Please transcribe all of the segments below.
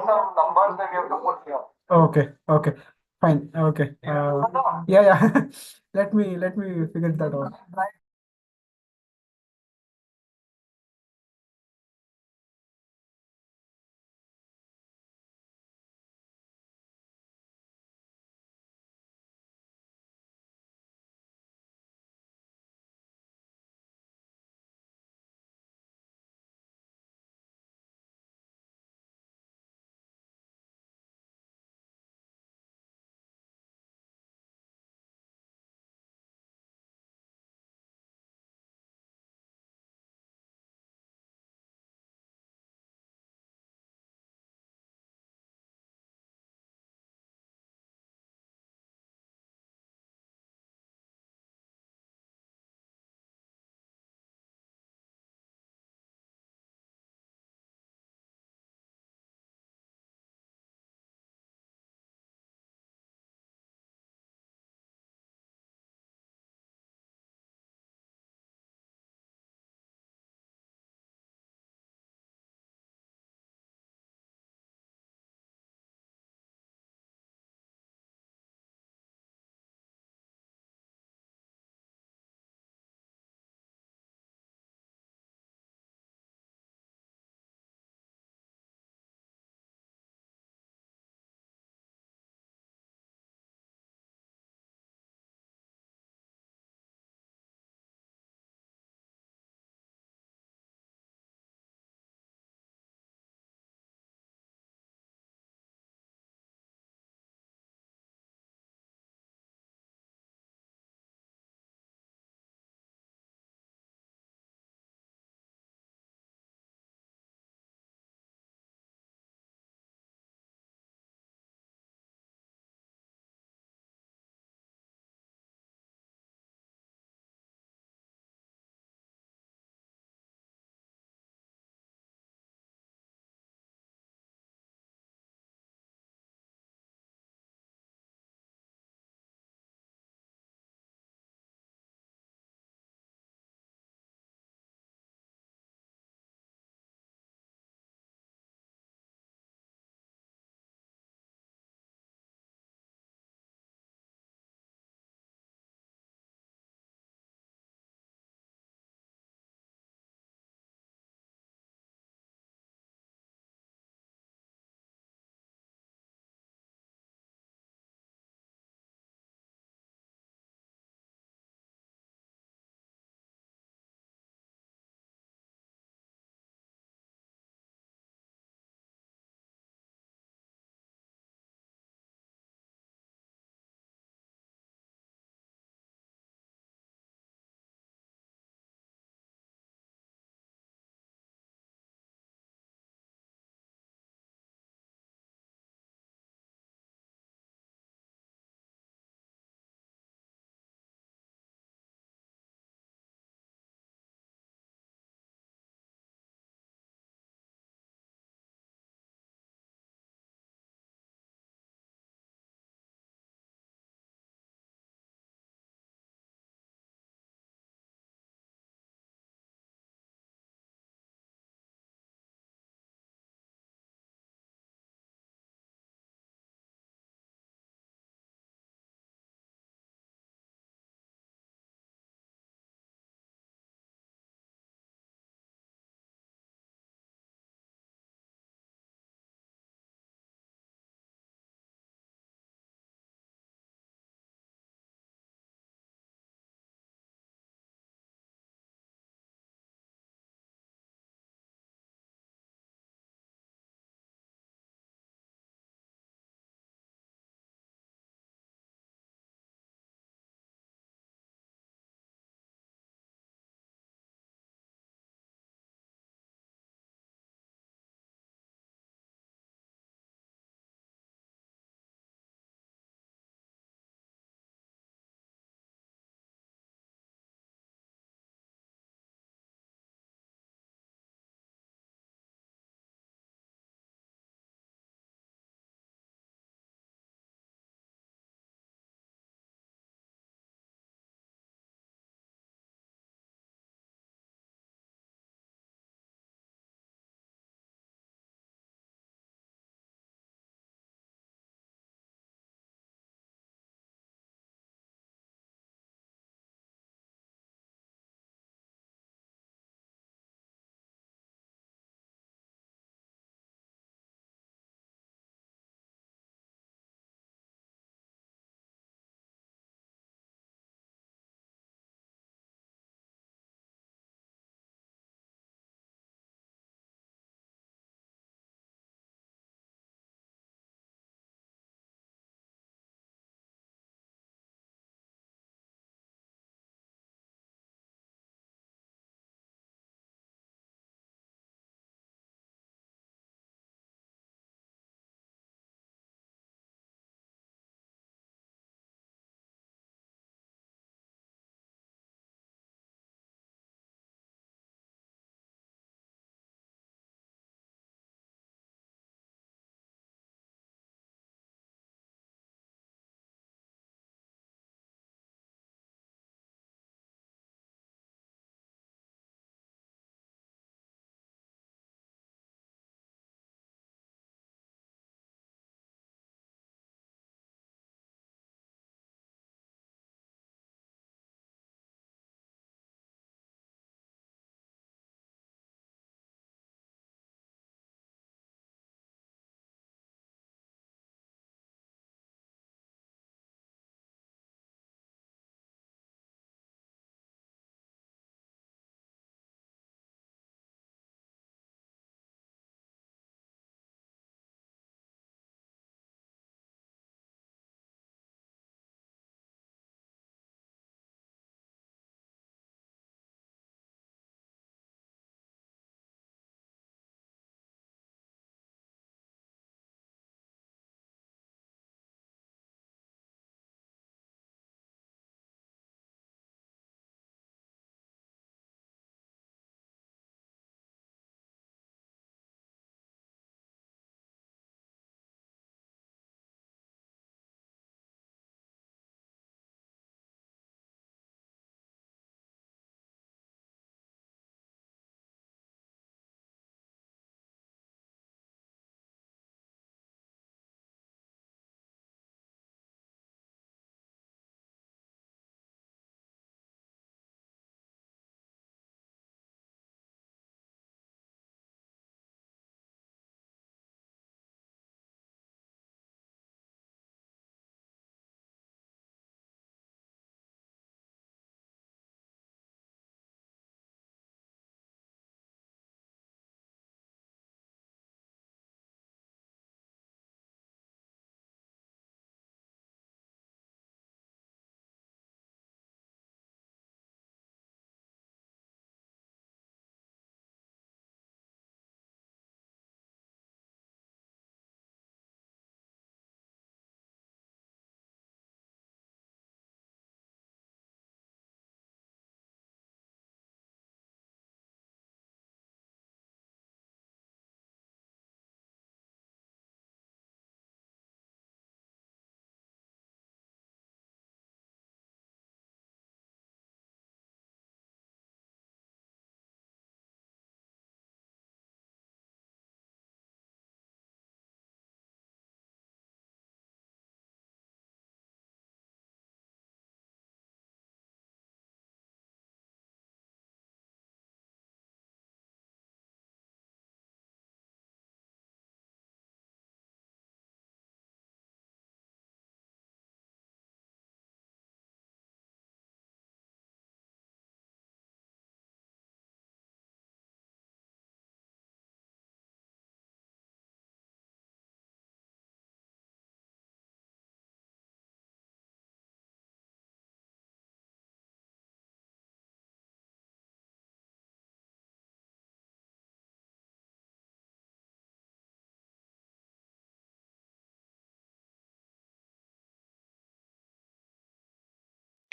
some numbers that you have to put here. Okay, okay, fine. Okay. Yeah, yeah. Let me figure that out.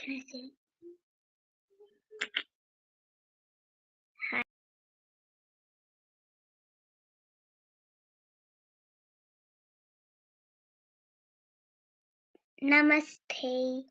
Can I say? Namaste.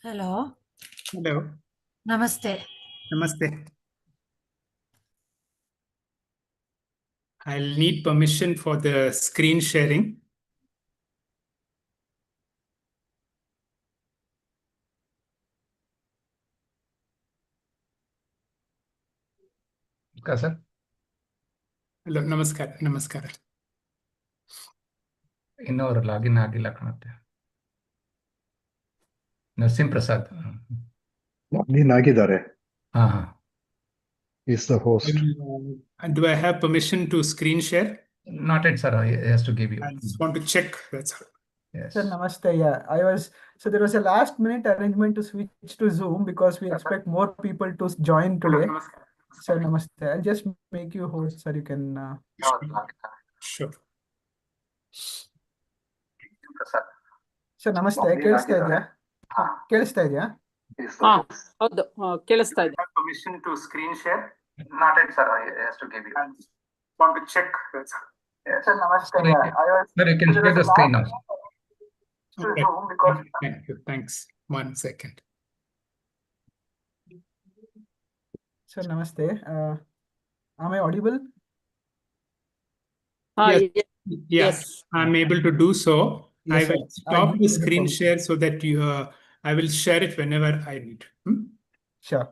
Hello. Hello. Namaste. Namaste. I'll need permission for the screen sharing. Sir Hello, namaskar. Namaskar. ಇನ್ನೂ ಅವರು login ಆಗಿಲ್ಲ ಕಾಣುತ್ತೆ. Narasimha Prasad. Login ಆಗಿದ್ದಾರೆ. ಹಾ ಹಾ. Is the host. Do I have permission to screen share? Not yet, sir. He has to give you. I just want to check. That's all. Yes. Sir, namaste. Yeah, so there was a last minute arrangement to switch to Zoom because we expect more people to join today. Namaskar. Sir, namaste. I'll just make you host, sir. You can. Sure. Sir, namaste. ಕೇಳಿಸ್ತಾ ಇದೆಯಾ? ಕೇಳಿಸ್ತಾ ಇದೆಯಾ? ಹೌದು ಕೇಳಿಸ್ತಾ ಇದೆ. Permission to screen share? Not yet, sir. I has to give you. I just want to check. That's all. Yes. Sir, namaste. Sir, Yeah, Sir, you can share the screen now. Okay. Thank you. Thanks. 1 second. Sir, namaste. Am I audible? Yes. Yeah, Yes. I'm able to do so. Yes, I will sir. stop the need screen permission. share so that I will share it whenever I need. Sure.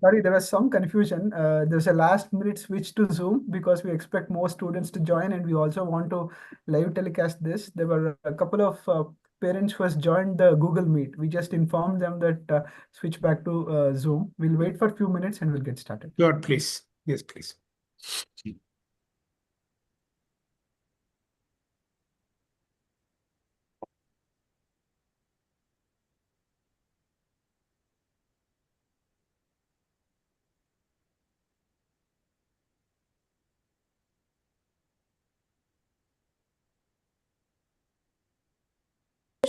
Sorry, there was some confusion. There's a last minute switch to Zoom because we expect more students to join and we also want to live telecast this. There were a couple of parents who has joined the Google Meet. We just informed them that switch back to Zoom. We'll wait for a few minutes and we'll get started. Sure, please. Yes, please.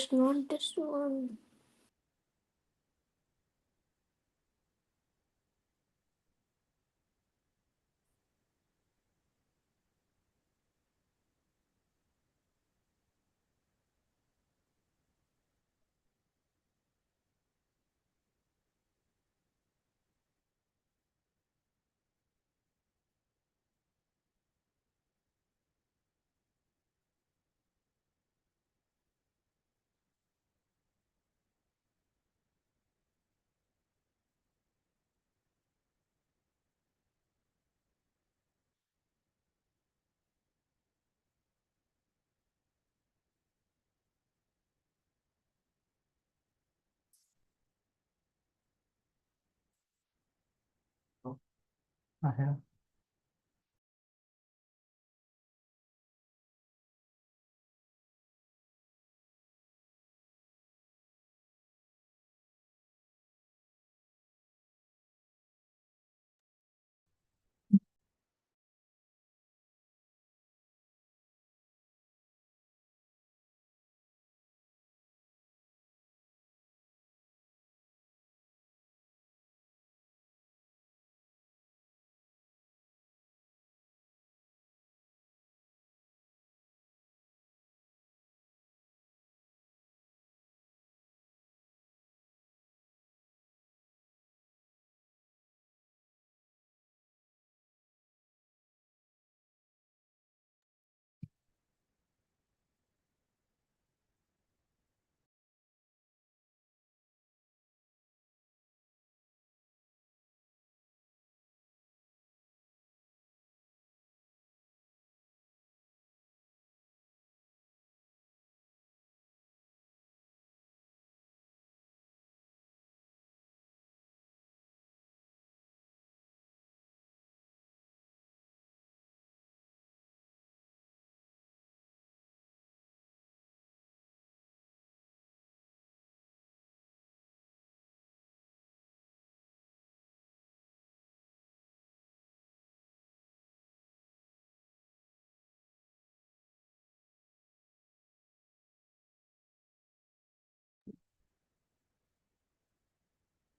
just not this one.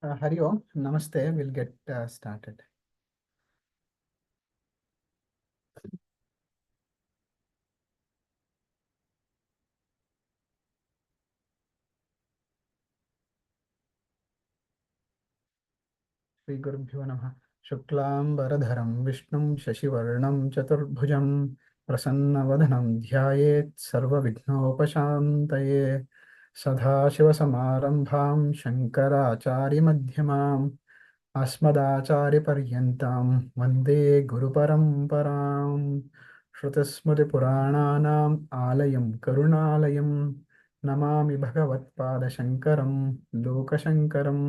Hari Om, Namaste. We'll get started. श्रीगुरुभ्यो नमः। शुक्लाम्बरधरं विष्णुं शशिवर्णं चतुर्भुजं प्रसन्नवदनं ध्यायेत् सर्वविघ्नोपशान्तये। सदाशिवसमारम्भां शङ्कराचार्यमध्यमाम् अस्मदाचार्यपर्यन्तां वन्दे गुरुपरम्पराम्। श्रुतिस्मृतिपुराणानाम् आलयं करुणालयं नमामि भगवत्पादशङ्करं लोकशङ्करम्।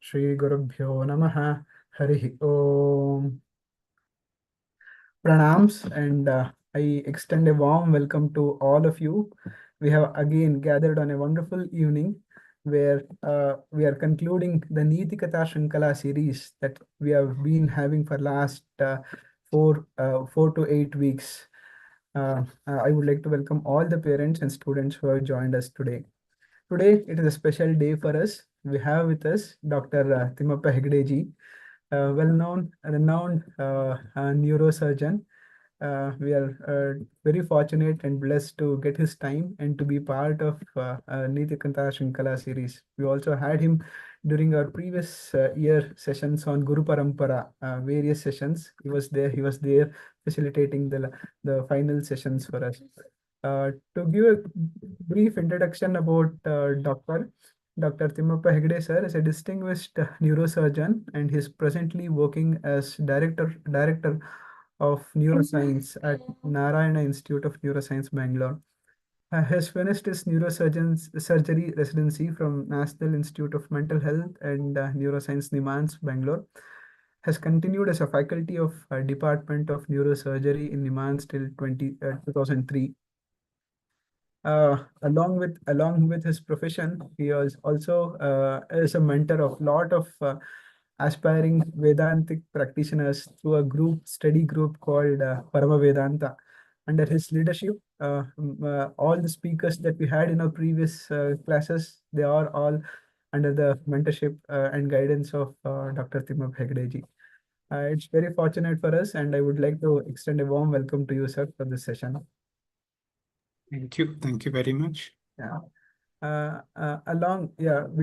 श्रीगुरुभ्यो नमः। हरिः Om. Pranams, and I extend a warm welcome to all of you. We have again gathered on a wonderful evening where we are concluding the Niti Katha Shrinkala series that we have been having for last 4 to 8 weeks. I would like to welcome all the parents and students who have joined us today. Today, it is a special day for us. We have with us Dr. Timappa Hegdeji, well-known, renowned neurosurgeon. We are very fortunate and blessed to get his time and to be part of Niti Kanta Shrinkala series. We also had him during our previous year sessions on Guru Parampara, various sessions. He was there facilitating the final sessions for us. To give a brief introduction about Dr. Timappa Hegde sir is a distinguished neurosurgeon, and he is presently working as director of neuroscience at Narayana Institute of Neuroscience, Bangalore. Has finished his surgery residency from National Institute of Mental Health and Neuroscience, Nimans, Bangalore. Has continued as a faculty of Department of Neurosurgery in Nimans till 2003. Along with his profession, he is also is a mentor of lot of aspiring Vedantic practitioners through a study group called Parama Vedanta. under his leadership. All the speakers that we had in our previous classes, they are all under the mentorship and guidance of Dr. Timab Hegdeji. It's very fortunate for us, and I would like to extend a warm welcome to you, sir, for this session. Thank you. Thank you very much. Yeah.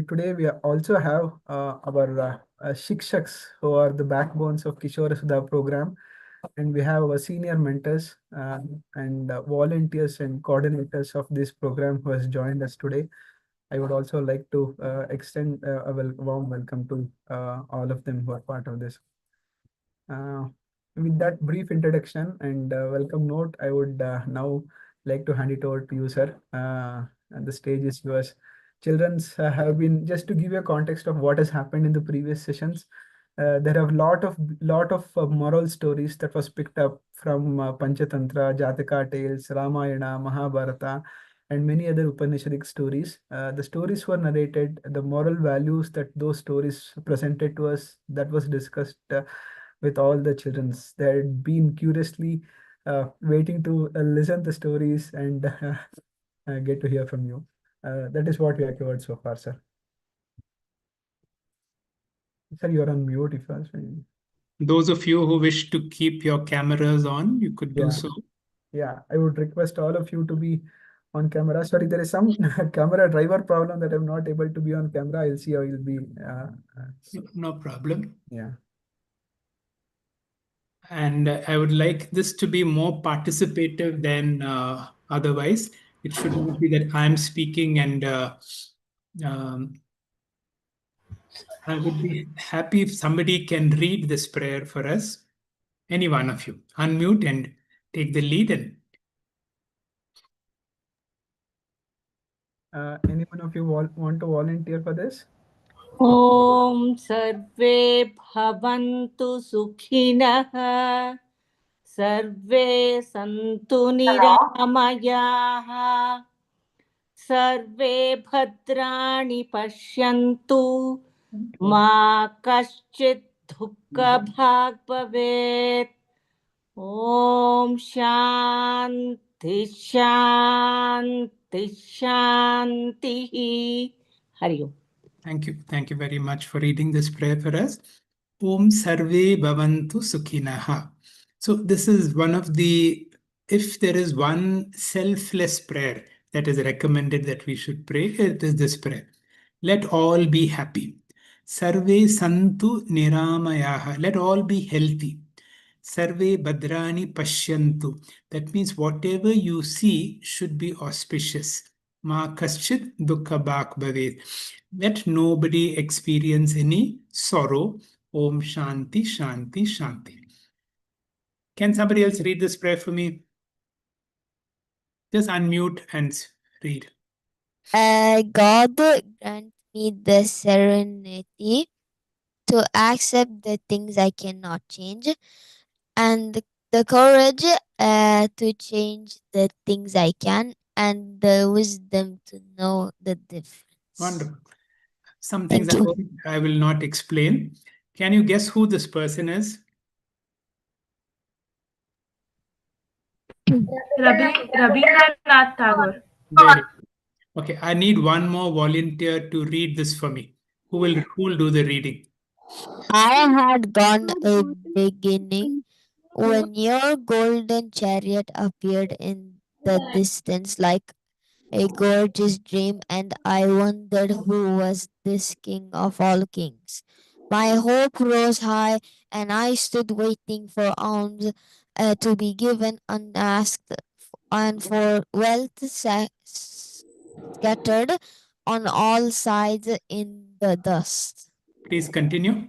Today we also have our Shikshaks, who are the backbones of Kishora Sudha program, and we have our senior mentors and volunteers and coordinators of this program who has joined us today. I would also like to extend a warm welcome to all of them who are part of this. With that brief introduction and welcome note, I would now like to hand it over to you, sir. And the stage is yours. Children's have been, just to give you a context of what has happened in the previous sessions. There are lot of moral stories that was picked up from Panchatantra, Jataka tales, Ramayana, Mahabharata, and many other Upanishadic stories. The stories were narrated, the moral values that those stories presented to us, that was discussed with all the childrens. They had been curiously waiting to listen the stories and get to hear from you. That is what we have covered so far, sir. Sir, you are on mute if you are saying. Those of you who wish to keep your cameras on, you could do so. Yeah, I would request all of you to be on camera. Sorry, there is some camera driver problem that I'm not able to be on camera. I'll see how you'll be. No problem. Yeah. And I would like this to be more participative than otherwise. It should not be that I'm speaking and I would be happy if somebody can read this prayer for us. Any one of you. Unmute and take the lead. And Anyone of you want to volunteer for this? ॐ सर्वे भवन्तु सुखिनः सर्वे सन्तु निरामयाः सर्वे भद्राणि पश्यन्तु मा कश्चित् दुःखभाग् भवेत् ॐ शान्ति शान्ति शान्तिः हरि ओम्. thank you. Thank you very much for reading this prayer for us. Om Sarve Bhavantu Sukhinaha. So this is one of the, if there is one selfless prayer that is recommended that we should pray, it is this prayer. Let all be happy. Sarve Santu Niramayaha. Let all be healthy. Sarve Bhadrani Pashyantu. That means whatever you see should be auspicious. Ma Kaschit Dukkha Bhak Bhavet. Let nobody experience any sorrow. Om Shanti Shanti Shanti. Can somebody else read this prayer for me? Just unmute and read. God grant me the serenity to accept the things I cannot change and the courage to change the things I can and the wisdom to know the difference. Wonderful. Some things Thank you. I will not explain. Can you guess who this person is? Rabindranath Tagore. Very good. Okay, I need one more volunteer to read this for me. Who will do the reading? I had gone a beginning when your golden chariot appeared in the distance like a gorgeous dream, and I wondered who was this king of all kings. My hope rose high, and I stood waiting for alms to be given unasked, and for wealth scattered on all sides in the dust. Please continue.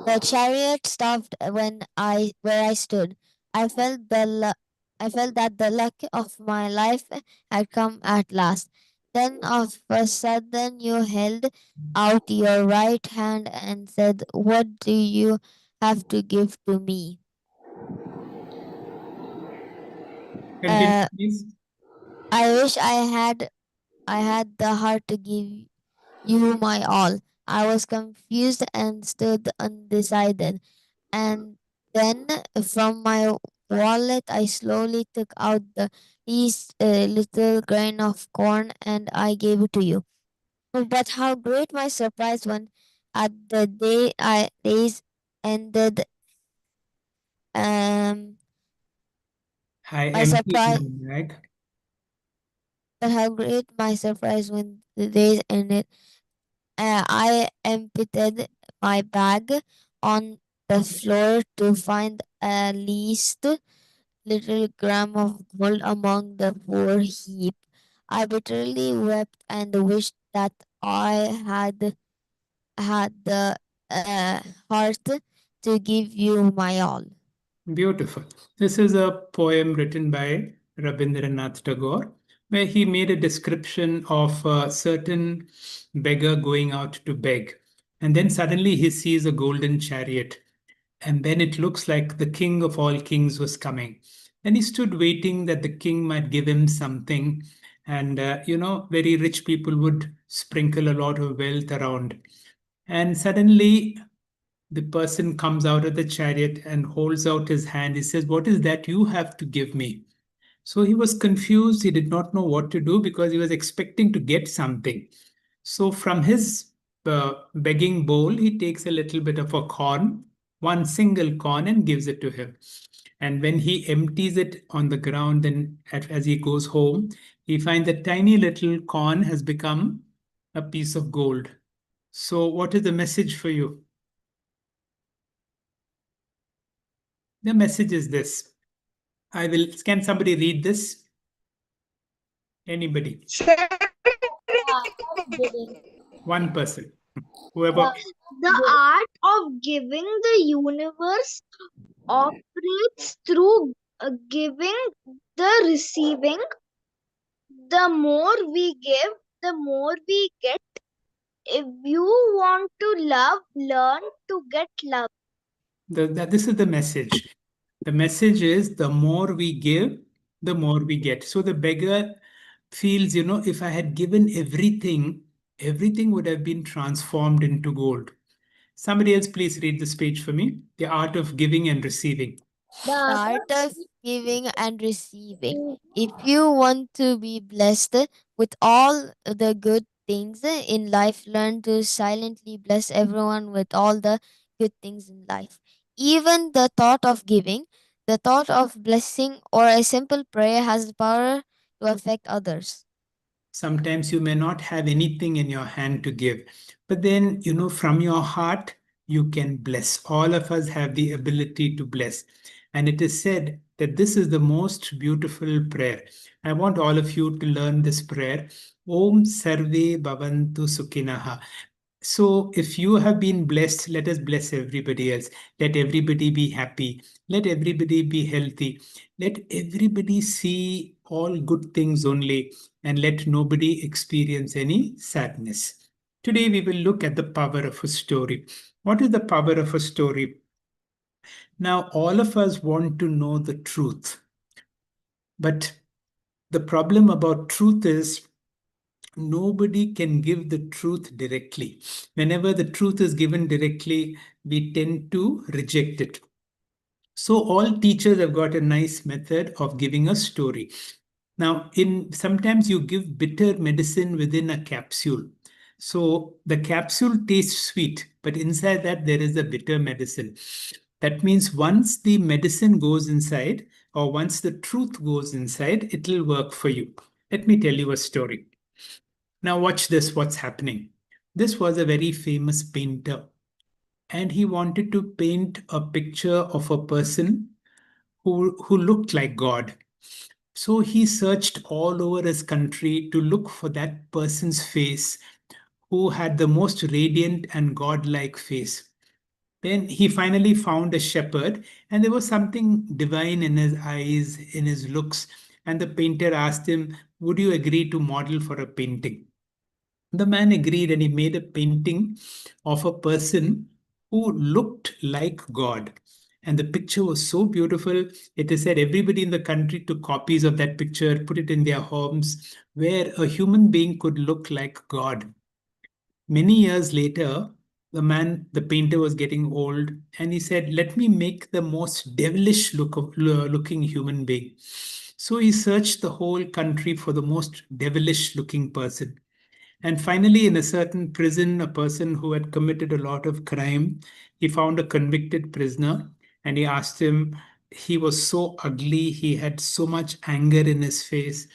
The chariot stopped where I stood. I felt that the luck of my life had come at last. Then of a sudden you held out your right hand and said, "What do you have to give to me?" Continue, please. I wish I had the heart to give you my all. I was confused and stood undecided. And then from my wallet, I slowly took out the least little grain of corn and I gave it to you. But how great my surprise when at the days ended, um, I my emptied surprise. my bag. But how great my surprise when the days ended. I emptied my bag on the floor to find at least little gram of gold among the poor heap. I bitterly wept and wished that I had the heart to give you my all. Beautiful. This is a poem written by Rabindranath Tagore, where he made a description of a certain beggar going out to beg. And then suddenly he sees a golden chariot. And then it looks like the king of all kings was coming. And he stood waiting that the king might give him something. And, very rich people would sprinkle a lot of wealth around. And suddenly the person comes out of the chariot and holds out his hand. He says, "What is that you have to give me?" So he was confused. He did not know what to do because he was expecting to get something. So from his begging bowl, he takes a little bit of a corn, one single corn, and gives it to him. And when he empties it on the ground, then as he goes home, he finds that tiny little corn has become a piece of gold. So, what is the message for you? The message is this. Can somebody read this? Anybody? One person. Whoever. The art of giving the universe operates through giving the receiving. The more we give, the more we get. If you want to love, learn to get love. This is the message. The message is the more we give, the more we get. So the beggar feels, if I had given everything, everything would have been transformed into gold. Somebody else, please read this page for me. The art of giving and receiving. The art of giving and receiving. If you want to be blessed with all the good things in life, learn to silently bless everyone with all the good things in life. Even the thought of giving, the thought of blessing, or a simple prayer has the power to affect others. Sometimes you may not have anything in your hand to give, but then, from your heart, you can bless. All of us have the ability to bless. And it is said that this is the most beautiful prayer. I want all of you to learn this prayer. Om Sarve Bhavantu Sukhinaha. So, if you have been blessed, let us bless everybody else. Let everybody be happy. Let everybody be healthy. Let everybody see all good things only, and let nobody experience any sadness. Today, we will look at the power of a story. What is the power of a story? Now, all of us want to know the truth. But the problem about truth is nobody can give the truth directly. Whenever the truth is given directly, we tend to reject it. So all teachers have got a nice method of giving a story. Now, sometimes you give bitter medicine within a capsule. So the capsule tastes sweet, but inside that there is a bitter medicine. That means once the medicine goes inside, or once the truth goes inside, it will work for you. Let me tell you a story. Now watch this, what's happening. This was a very famous painter, and he wanted to paint a picture of a person who looked like God. So he searched all over his country to look for that person's face who had the most radiant and godlike face. Then he finally found a shepherd, and there was something divine in his eyes, in his looks. And the painter asked him, "Would you agree to model for a painting?" The man agreed, and he made a painting of a person who looked like God. And the picture was so beautiful. It is said everybody in the country took copies of that picture, put it in their homes, where a human being could look like God. Many years later, the painter was getting old, and he said, let me make the most devilish looking human being. So he searched the whole country for the most devilish looking person. And finally, in a certain prison, a person who had committed a lot of crime, he found a convicted prisoner, and he asked him, he was so ugly, he had so much anger in his face.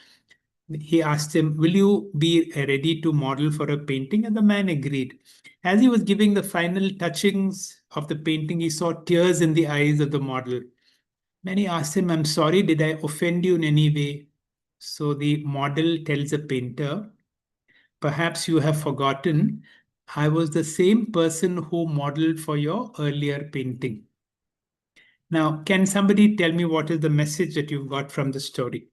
He asked him, will you be ready to model for a painting? And the man agreed. As he was giving the final touchings of the painting, he saw tears in the eyes of the model. Then he asked him, I'm sorry, did I offend you in any way? So the model tells the painter, perhaps you have forgotten, I was the same person who modeled for your earlier painting. Now, can somebody tell me what is the message that you've got from the story?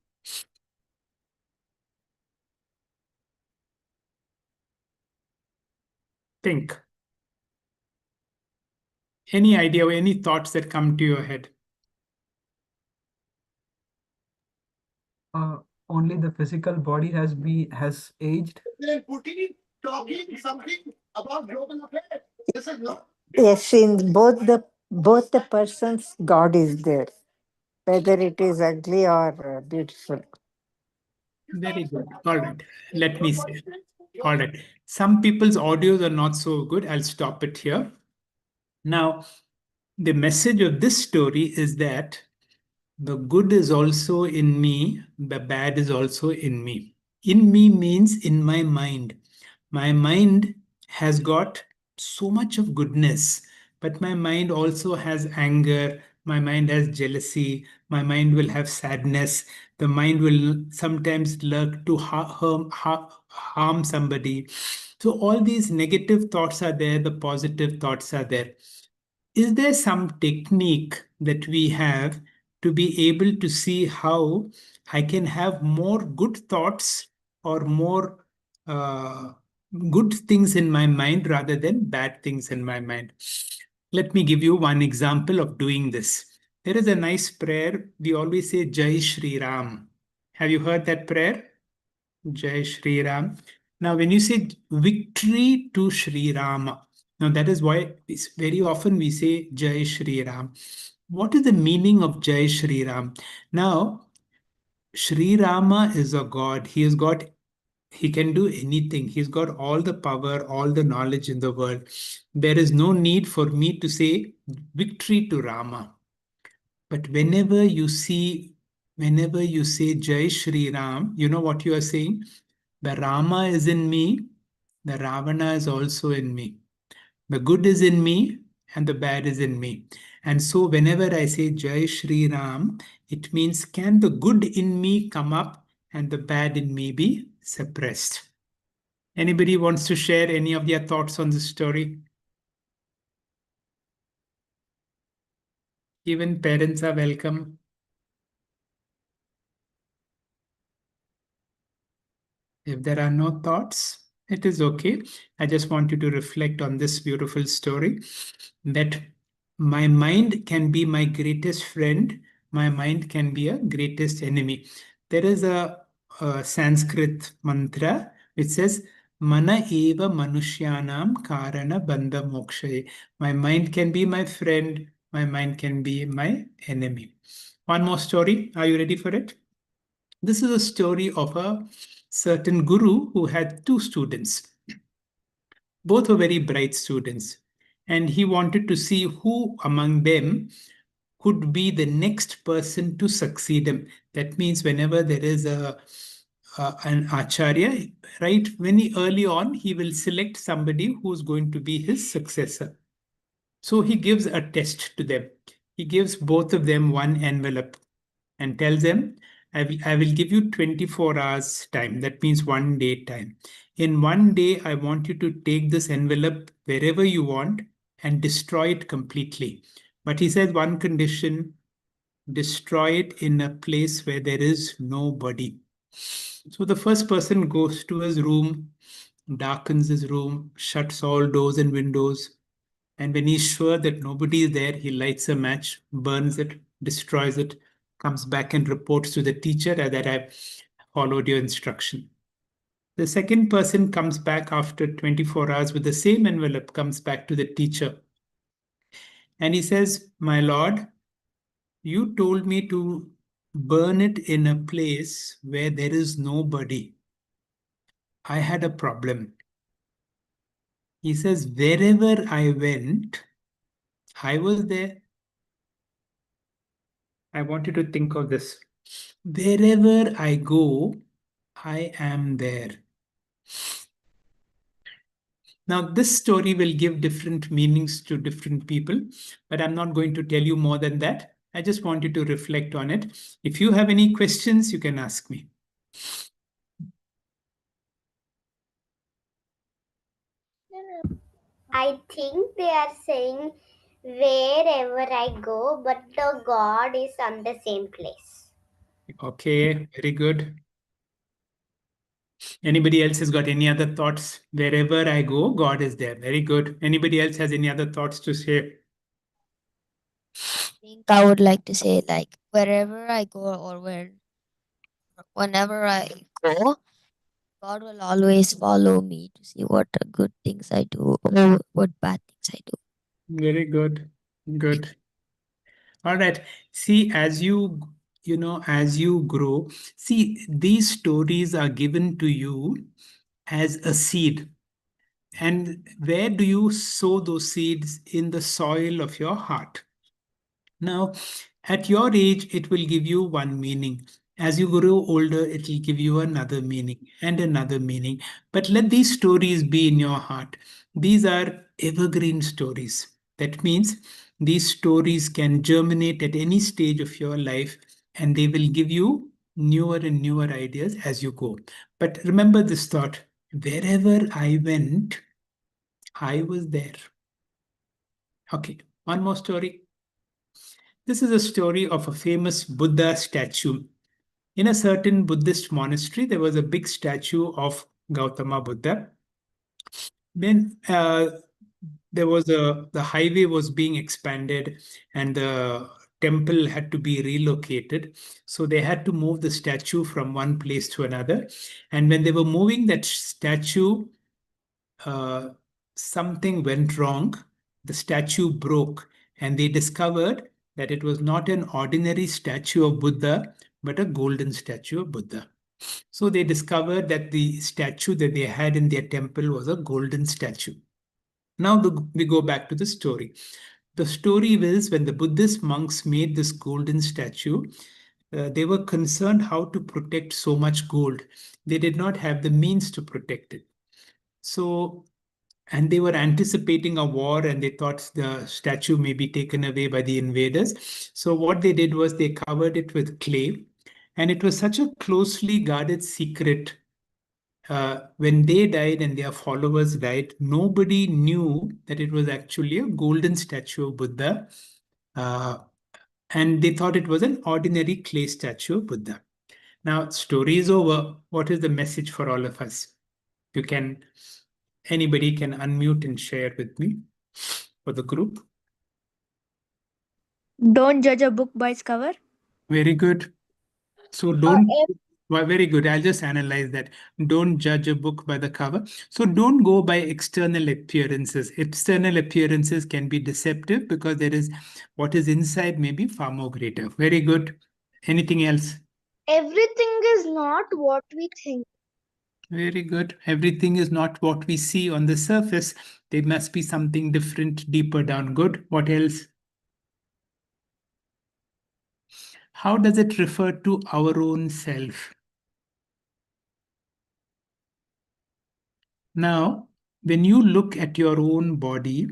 Think. Any idea or any thoughts that come to your head? Only the physical body has aged. Talking something about global affairs. This is not. Yes, in both the persons, God is there, whether it is ugly or beautiful. Very good. All right. Let me see. All right. Some people's audios are not so good. I'll stop it here. Now, the message of this story is that the good is also in me, the bad is also in me. In me means in my mind. My mind has got so much of goodness, but my mind also has anger, my mind has jealousy, my mind will have sadness, the mind will sometimes lurk to harm somebody. So all these negative thoughts are there, the positive thoughts are there. Is there some technique that we have to be able to see how I can have more good thoughts or more good things in my mind rather than bad things in my mind? Let me give you one example of doing this. There is a nice prayer. We always say Jai Shri Ram. Have you heard that prayer? Jai Shri Ram. Now, when you say victory to Shri Rama, now that is why very often we say Jai Shri Ram. What is the meaning of Jai Shri Ram? Now, Shri Rama is a god. He can do anything. He's got all the power, all the knowledge in the world. There is no need for me to say victory to Rama. But whenever you say Jai Shri Ram, you know what you are saying? The Rama is in me, the Ravana is also in me. The good is in me and the bad is in me. And so whenever I say Jai Shri Ram, it means can the good in me come up and the bad in me be suppressed? Anybody wants to share any of their thoughts on this story? Even parents are welcome. If there are no thoughts, it is okay. I just want you to reflect on this beautiful story that my mind can be my greatest friend, my mind can be a greatest enemy. There is a Sanskrit mantra which says, Mana eva manushyanam karana bandha mokshaye. My mind can be my friend, my mind can be my enemy. One more story. Are you ready for it? This is a story of a certain guru who had two students. Both were very bright students, and he wanted to see who among them could be the next person to succeed him. That means whenever there is an acharya, right, very early on, he will select somebody who's going to be his successor. So he gives a test to them. He gives both of them one envelope and tells them, I will give you 24 hours time. That means 1 day time. In 1 day, I want you to take this envelope wherever you want and destroy it completely. But he says one condition, destroy it in a place where there is nobody. So the first person goes to his room, darkens his room, shuts all doors and windows. And when he's sure that nobody is there, he lights a match, burns it, destroys it, comes back and reports to the teacher that I've followed your instruction. The second person comes back after 24 hours with the same envelope, comes back to the teacher. And he says, "My Lord, you told me to burn it in a place where there is nobody. I had a problem." He says, "Wherever I went, I was there." I want you to think of this. Wherever I go, I am there. Now, this story will give different meanings to different people, but I'm not going to tell you more than that. I just want you to reflect on it. If you have any questions, you can ask me. I think they are saying wherever I go, but the God is on the same place. Okay, very good. Anybody else has got any other thoughts? Wherever I go, God is there. Very good. Anybody else has any other thoughts to say? Think I would like to say, like, wherever I go or whenever I go, God will always follow me to see what good things I do or what bad things I do. Very good. Good. All right. See, as as you grow, see, these stories are given to you as a seed. And where do you sow those seeds? In the soil of your heart. Now, at your age, it will give you one meaning. As you grow older, it will give you another meaning and another meaning. But let these stories be in your heart. These are evergreen stories. That means these stories can germinate at any stage of your life and they will give you newer and newer ideas as you go. But remember this thought: wherever I went, I was there. Okay, one more story. This is a story of a famous Buddha statue. In a certain Buddhist monastery, there was a big statue of Gautama Buddha. Then the highway was being expanded and the temple had to be relocated. So they had to move the statue from one place to another. And when they were moving that statue, something went wrong. The statue broke, and they discovered that it was not an ordinary statue of Buddha, but a golden statue of Buddha. So they discovered that the statue that they had in their temple was a golden statue. Now we go back to the story. The story is when the Buddhist monks made this golden statue, they were concerned how to protect so much gold. They did not have the means to protect it. So, and they were anticipating a war and they thought the statue may be taken away by the invaders. So what they did was they covered it with clay, and it was such a closely guarded secret. When they died and their followers died, nobody knew that it was actually a golden statue of Buddha. And they thought it was an ordinary clay statue of Buddha. Now, story is over. What is the message for all of us? Anybody can unmute and share with me for the group. Don't judge a book by its cover. Very good. So well, very good. I'll just analyze that. Don't judge a book by the cover. So don't go by external appearances. External appearances can be deceptive because what is inside may be far more greater. Very good. Anything else? Everything is not what we think. Very good. Everything is not what we see on the surface. There must be something different deeper down. Good. What else? How does it refer to our own self? Now, when you look at your own body,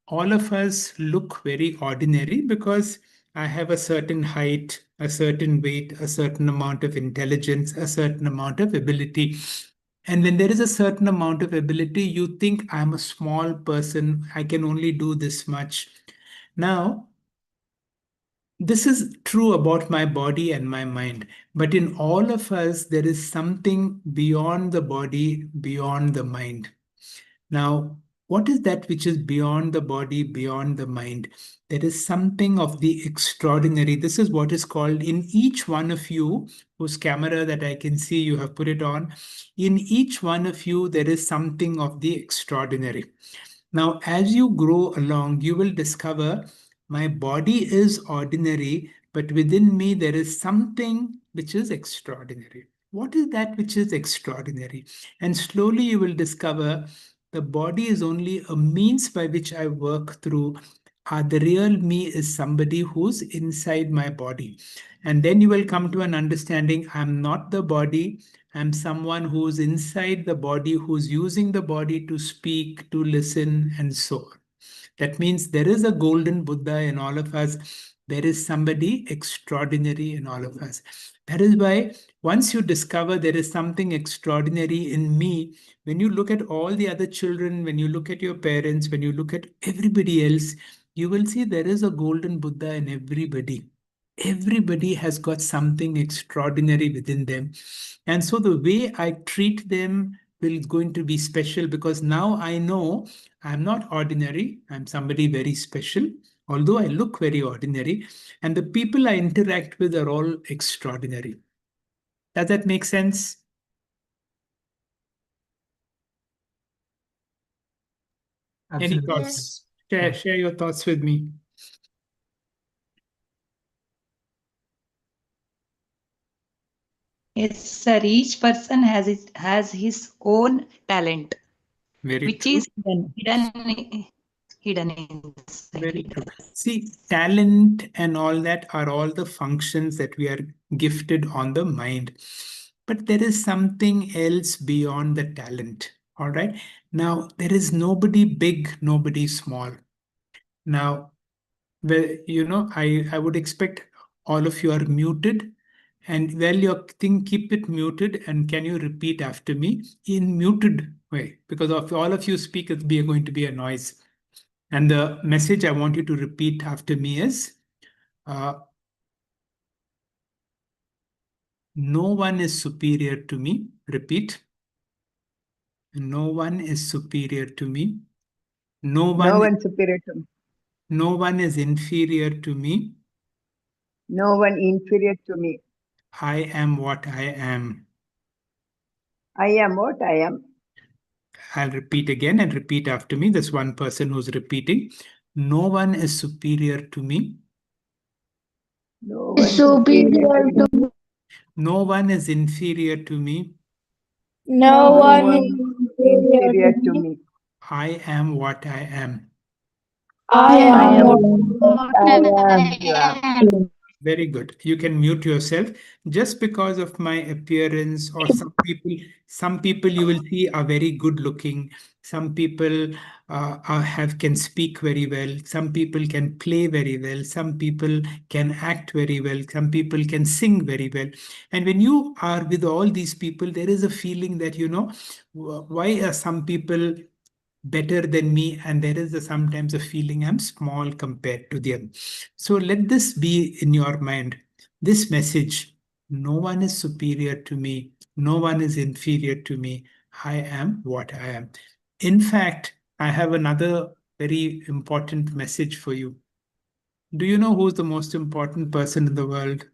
all of us look very ordinary because I have a certain height, a certain weight, a certain amount of intelligence, a certain amount of ability. And when there is a certain amount of ability, you think I'm a small person, I can only do this much. Now, this is true about my body and my mind, but in all of us, there is something beyond the body, beyond the mind. Now, what is that which is beyond the body, beyond the mind? there is something of the extraordinary. This is what is called in each one of you, whose camera that I can see you have put it on. In each one of you, there is something of the extraordinary. Now, as you grow along, you will discover my body is ordinary, but within me, there is something which is extraordinary. What is that which is extraordinary? And slowly you will discover the body is only a means by which I work through. The real me is somebody who's inside my body. And then you will come to an understanding I'm not the body, I'm someone who's inside the body, who's using the body to speak, to listen, and so on. That means there is a golden Buddha in all of us. There is somebody extraordinary in all of us. That is why once you discover there is something extraordinary in me, when you look at all the other children, when you look at your parents, when you look at everybody else, you will see there is a golden Buddha in everybody. Everybody has got something extraordinary within them. And so the way I treat them will going to be special, because now I know I'm not ordinary. I'm somebody very special, although I look very ordinary. And the people I interact with are all extraordinary. Does that make sense? Any Absolutely. thoughts? Share your thoughts with me. Yes, sir. Each person has his own talent, Very which true. is hidden inside. Very true. See, talent and all that are all the functions that we are gifted on the mind. But there is something else beyond the talent. All right. Now, there is nobody big, nobody small. Now, I would expect all of you are muted. And while your thing, keep it muted. And can you repeat after me in muted way? Because of all of you speak, it's going to be a noise. And the message I want you to repeat after me is, no one is superior to me. Repeat. No one is superior to me. No one superior to me. No one is inferior to me. No one inferior to me. I am what I am. I am what I am. I'll repeat again and repeat after me. There's one person who's repeating. No one is superior to me. No one superior to me. No one is inferior to me. No one is Inferior to me. I am what I am. I am what I am. Very good. You can mute yourself. Just because of my appearance, or some people you will see are very good looking. Some people can speak very well. Some people can play very well. Some people can act very well. Some people can sing very well. And when you are with all these people, there is a feeling that, why are some people better than me, and there is sometimes a feeling I'm small compared to them. So let this be in your mind, this message: no one is superior to me, no one is inferior to me, I am what I am. In fact, I have another very important message for you. Do you know who's the most important person in the world?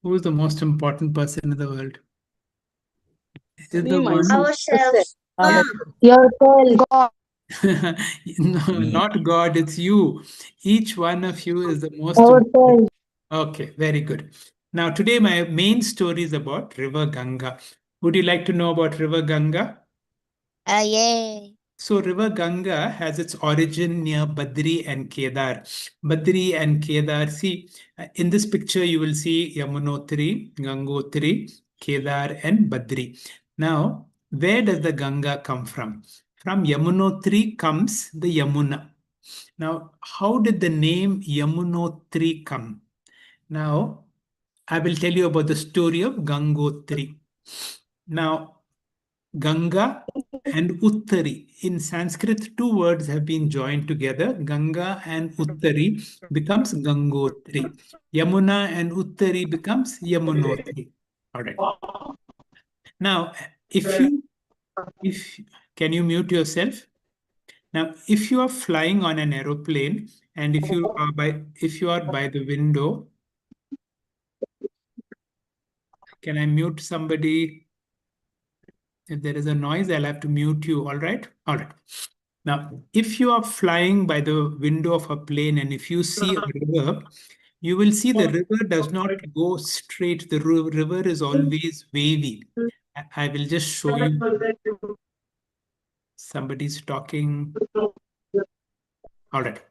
Who is the most important person in the world? Is the one Ourselves. Yourself. God. No, not God, it's you. Each one of you is the most Ourselves. important. Okay, very good. Now, today my main story is about River Ganga. Would you like to know about River Ganga? Yay. So River Ganga has its origin near Badri and Kedar. Badri and Kedar, see, in this picture you will see Yamunotri, Gangotri, Kedar and Badri. Now, where does the Ganga come from? From Yamunotri comes the Yamuna. Now, how did the name Yamunotri come? Now, I will tell you about the story of Gangotri. Now, Ganga and Uttari. In Sanskrit, two words have been joined together. Ganga and Uttari becomes Gangotri. Yamuna and Uttari becomes Yamunotri. All right. Now, if can you mute yourself? Now, if you are flying on an aeroplane and if you are by the window, can I mute somebody? If there is a noise, I'll have to mute you. All right. All right. Now, if you are flying by the window of a plane and if you see a river, you will see the river does not go straight. The river is always wavy. I will just show you. Somebody's talking. All right.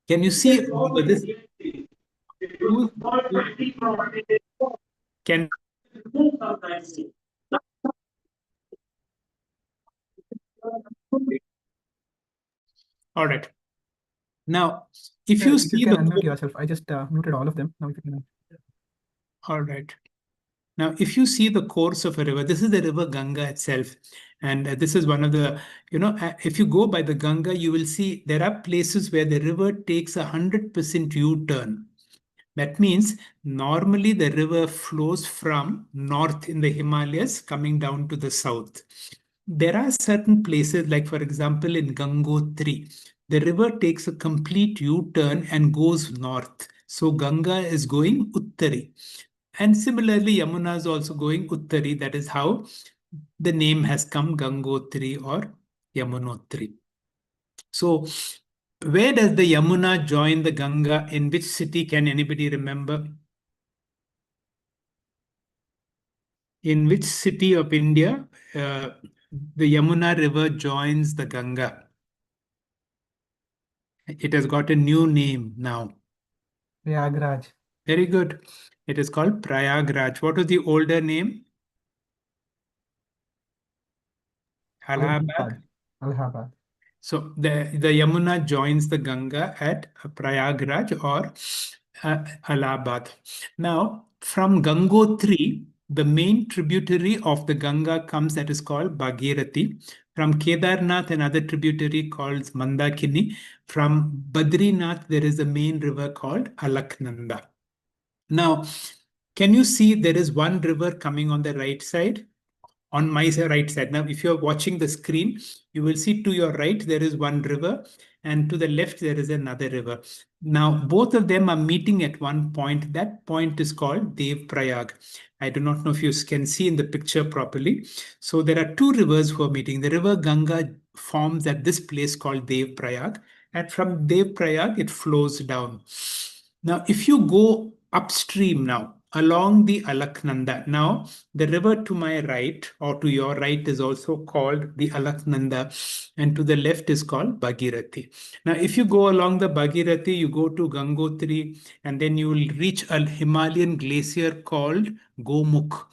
Can you see over this? Can all right. Now, if you see can the unmute yourself. I just muted all of them. Now you can. all right. Now, if you see the course of a river, this is the river Ganga itself. And this is one of the, if you go by the Ganga, you will see there are places where the river takes 100% U-turn. That means normally the river flows from north in the Himalayas coming down to the south. There are certain places, like for example in Gangotri, the river takes a complete U-turn and goes north. So Ganga is going Uttari. And similarly, Yamuna is also going Uttari. That is how the name has come, Gangotri or Yamunotri. So where does the Yamuna join the Ganga? In which city? Can anybody remember? In which city of India the Yamuna river joins the Ganga? It has got a new name now. Prayagraj. Very good. It is called Prayagraj. What was the older name? Allahabad. Allahabad. So the Yamuna joins the Ganga at Prayagraj or Allahabad. Now, from Gangotri, the main tributary of the Ganga comes that is called Bhagirathi. From Kedarnath, another tributary called Mandakini. From Badrinath, there is a main river called Alaknanda. Now, can you see there is one river coming on the right side? On my right side. Now, if you're watching the screen, you will see to your right, there is one river and to the left, there is another river. Now, both of them are meeting at one point. That point is called Dev Prayag. I do not know if you can see in the picture properly. So there are two rivers who are meeting. The river Ganga forms at this place called Dev Prayag. And from Dev Prayag, it flows down. Now, if you go upstream now, along the Alaknanda. Now, the river to my right or to your right is also called the Alaknanda and to the left is called Bhagirathi. Now, if you go along the Bhagirathi, you go to Gangotri and then you will reach a Himalayan glacier called Gomukh.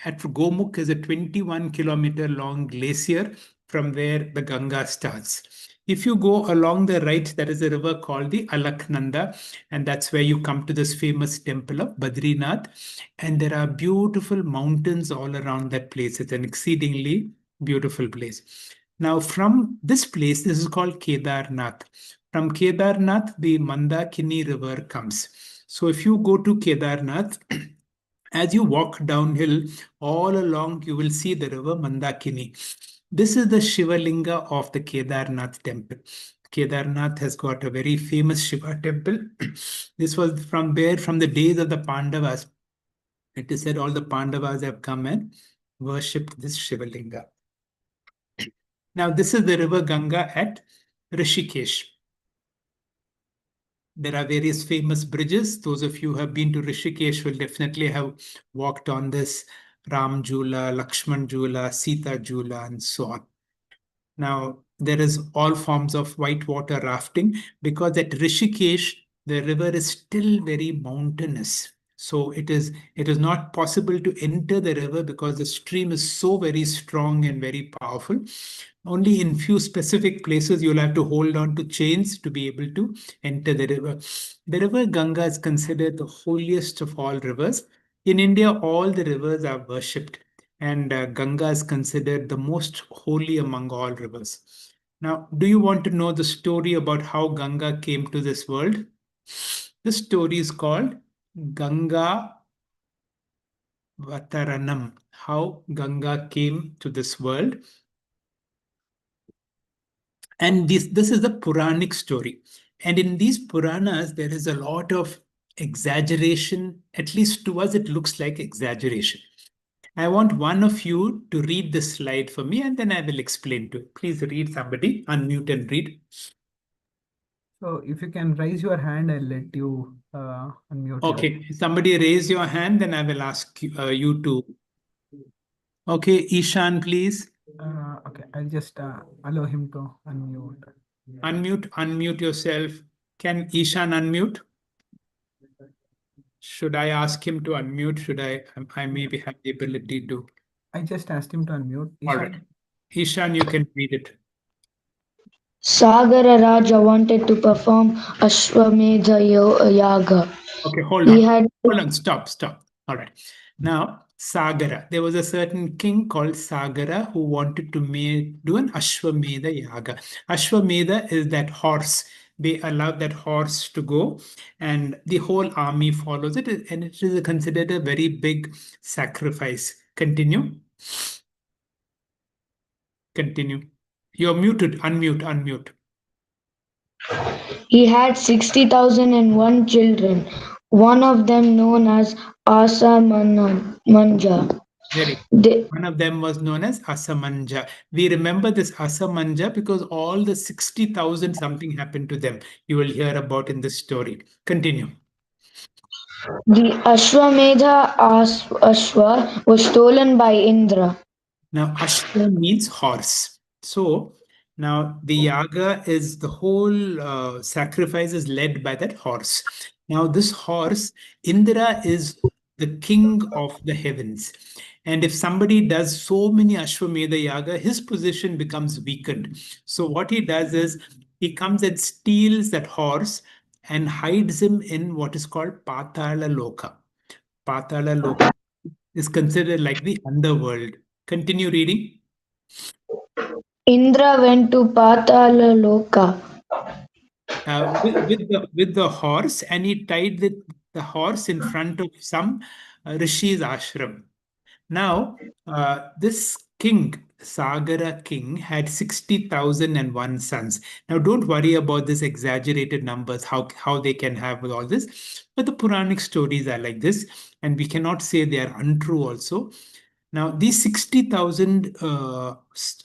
At Gomukh is a 21-kilometer long glacier from where the Ganga starts. If you go along the right, there is a river called the Alaknanda, and that's where you come to this famous temple of Badrinath. And there are beautiful mountains all around that place. It's an exceedingly beautiful place. Now, from this place, this is called Kedarnath. From Kedarnath, the Mandakini river comes. So if you go to Kedarnath, as you walk downhill, all along, you will see the river Mandakini. This is the Shivalinga of the Kedarnath temple. Kedarnath has got a very famous Shiva temple. This was from the days of the Pandavas. It is said all the Pandavas have come and worshipped this Shivalinga. Now, this is the river Ganga at Rishikesh. There are various famous bridges. Those of you who have been to Rishikesh will definitely have walked on this Ram Jula, Lakshman Jula, Sita Jula, and so on. Now, there is all forms of whitewater rafting because at Rishikesh, the river is still very mountainous. So it is not possible to enter the river because the stream is so very strong and very powerful. Only in few specific places you'll have to hold on to chains to be able to enter the river. The river Ganga is considered the holiest of all rivers. In India, all the rivers are worshipped, and Ganga is considered the most holy among all rivers. Now, do you want to know the story about how Ganga came to this world? This story is called Ganga Vataranam, how Ganga came to this world. And this is the Puranic story. And in these Puranas, there is a lot of exaggeration. At least to us, it looks like exaggeration. I want one of you to read this slide for me, and then I will explain to it. Please read, somebody. Unmute and read. So if you can raise your hand, I'll let you unmute. Okay, somebody raise your hand, then I will ask you to. Okay, Ishan, please. Okay, I'll just allow him to unmute. Unmute yourself. Can Ishan unmute? Should I ask him to unmute? Should I maybe have the ability to. I just asked him to unmute. All right. Ishan, you can read it. Sagara Raja wanted to perform Ashwamedha Yaga. Okay, hold on. Stop. All right. Now, Sagara. There was a certain king called Sagara who wanted to do an Ashwamedha Yaga. Ashwamedha is that horse. They allowed that horse to go, and the whole army follows it, and it is considered a very big sacrifice. Continue. You're muted. Unmute. He had 60,001 children, one of them known as Asamanja. One of them was known as Asamanja. We remember this Asamanja because all the 60,000 something happened to them. You will hear about in this story. Continue. The Ashwamedha Ashwa was stolen by Indra. Now, Ashwa means horse. So, now the yaga is the whole sacrifice is led by that horse. Now, this horse, Indra is the king of the heavens. And if somebody does so many Ashwamedha yaga, his position becomes weakened. So, what he does is he comes and steals that horse and hides him in what is called Patala Loka. Patala Loka is considered like the underworld. Continue reading. Indra went to Patala Loka. With the horse, and he tied the horse in front of some Rishi's ashram. Now, this king, Sagara king, had 60,001 sons. Now, don't worry about this exaggerated numbers, how they can have all this. But the Puranic stories are like this, and we cannot say they are untrue also. Now, these 60,000,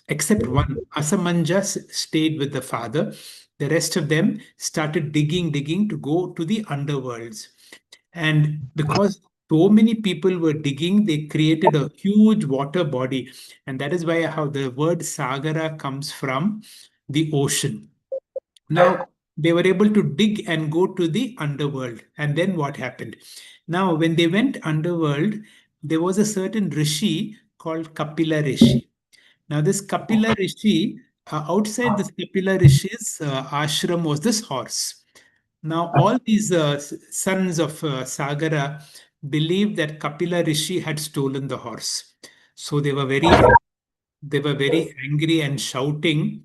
except one, Asamanja stayed with the father. The rest of them started digging to go to the underworlds. And because so many people were digging, they created a huge water body. And that is why how the word Sagara comes from the ocean. Now, they were able to dig and go to the underworld. And then what happened? Now, when they went underworld, there was a certain Rishi called Kapila Rishi. Now, this Kapila Rishi, outside this Kapila Rishi's ashram was this horse. Now, all these sons of Sagara believed that Kapila Rishi had stolen the horse. So they were very angry and shouting.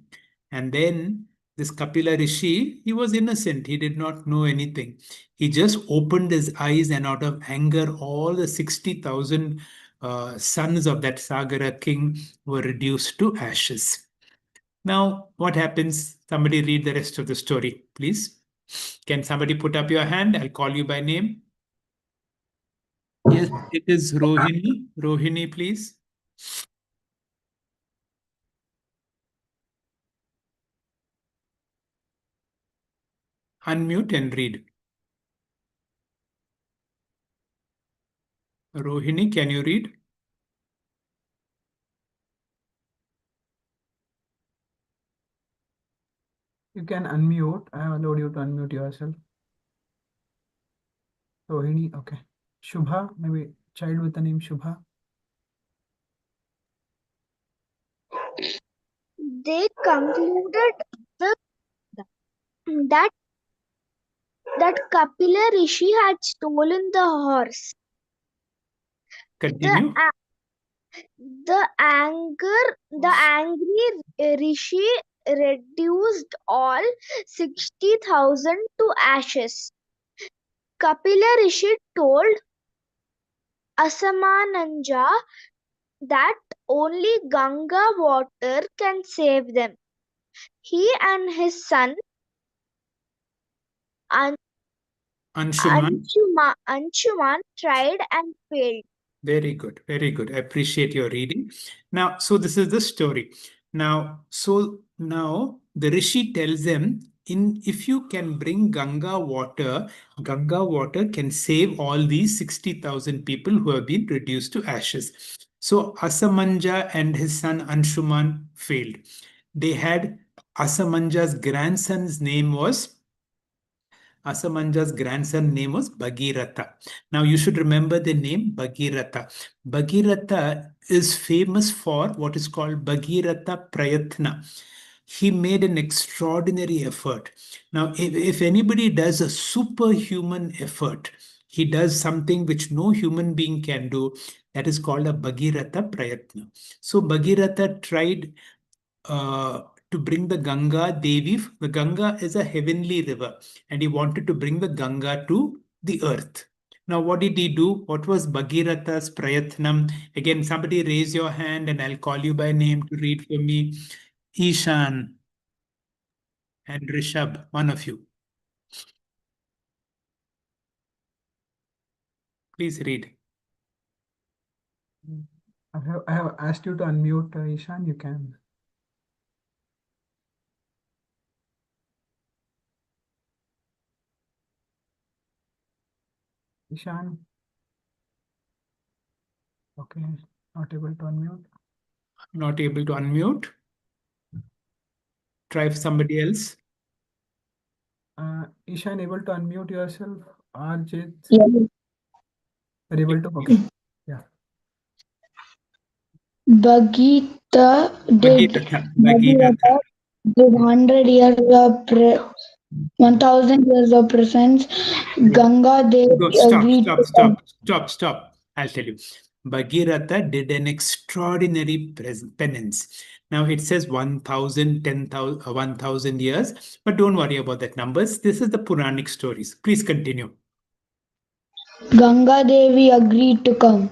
And then this Kapila Rishi, he was innocent. He did not know anything. He just opened his eyes, and out of anger, all the 60,000 sons of that Sagara king were reduced to ashes. Now, what happens? Somebody read the rest of the story, please. Can somebody put up your hand? I'll call you by name. Yes, it is Rohini. Rohini, please. Unmute and read. Rohini, can you read? You can unmute. I have allowed you to unmute yourself. Rohini, okay. Shubha, maybe child with the name Shubha. They concluded that Kapila Rishi had stolen the horse. Continue. The angry Rishi reduced all 60,000 to ashes. Kapila Rishi told Asamananja that only Ganga water can save them. He and his son Anshuman. Anshuman tried and failed. Very good, very good. I appreciate your reading. Now, so this is the story. Now the Rishi tells them, if you can bring Ganga water can save all these 60,000 people who have been reduced to ashes. So Asamanja and his son Anshuman failed. They had Asamanja's grandson's name was Asamanja's grandson name was Bhagiratha. Now you should remember the name Bhagiratha. Bhagiratha is famous for what is called Bhagiratha Prayatna. He made an extraordinary effort. Now, if anybody does a superhuman effort, he does something which no human being can do. That is called a Bhagiratha Prayatna. So Bhagiratha tried to bring the Ganga Devi. The Ganga is a heavenly river, and he wanted to bring the Ganga to the earth. Now, what did he do? What was Bhagiratha's Prayatnam? Again, somebody raise your hand and I'll call you by name to read for me. Ishan and Rishabh, one of you. Please read. I have asked you to unmute, Ishan. You can. Ishan. Okay, not able to unmute. Not able to unmute. Try somebody else. Ishan, able to unmute yourself? Arjit? Yeah. Are able to? Okay. Yeah. Bhagita did Bhagirath. 100 years of 1000 years of presence. Ganga Devi agreed to come. Stop. I'll tell you. Bhagiratha did an extraordinary penance. Now it says 1,000, 10,000, 1,000 years, but don't worry about that numbers. This is the Puranic stories. Please continue. Ganga Devi agreed to come.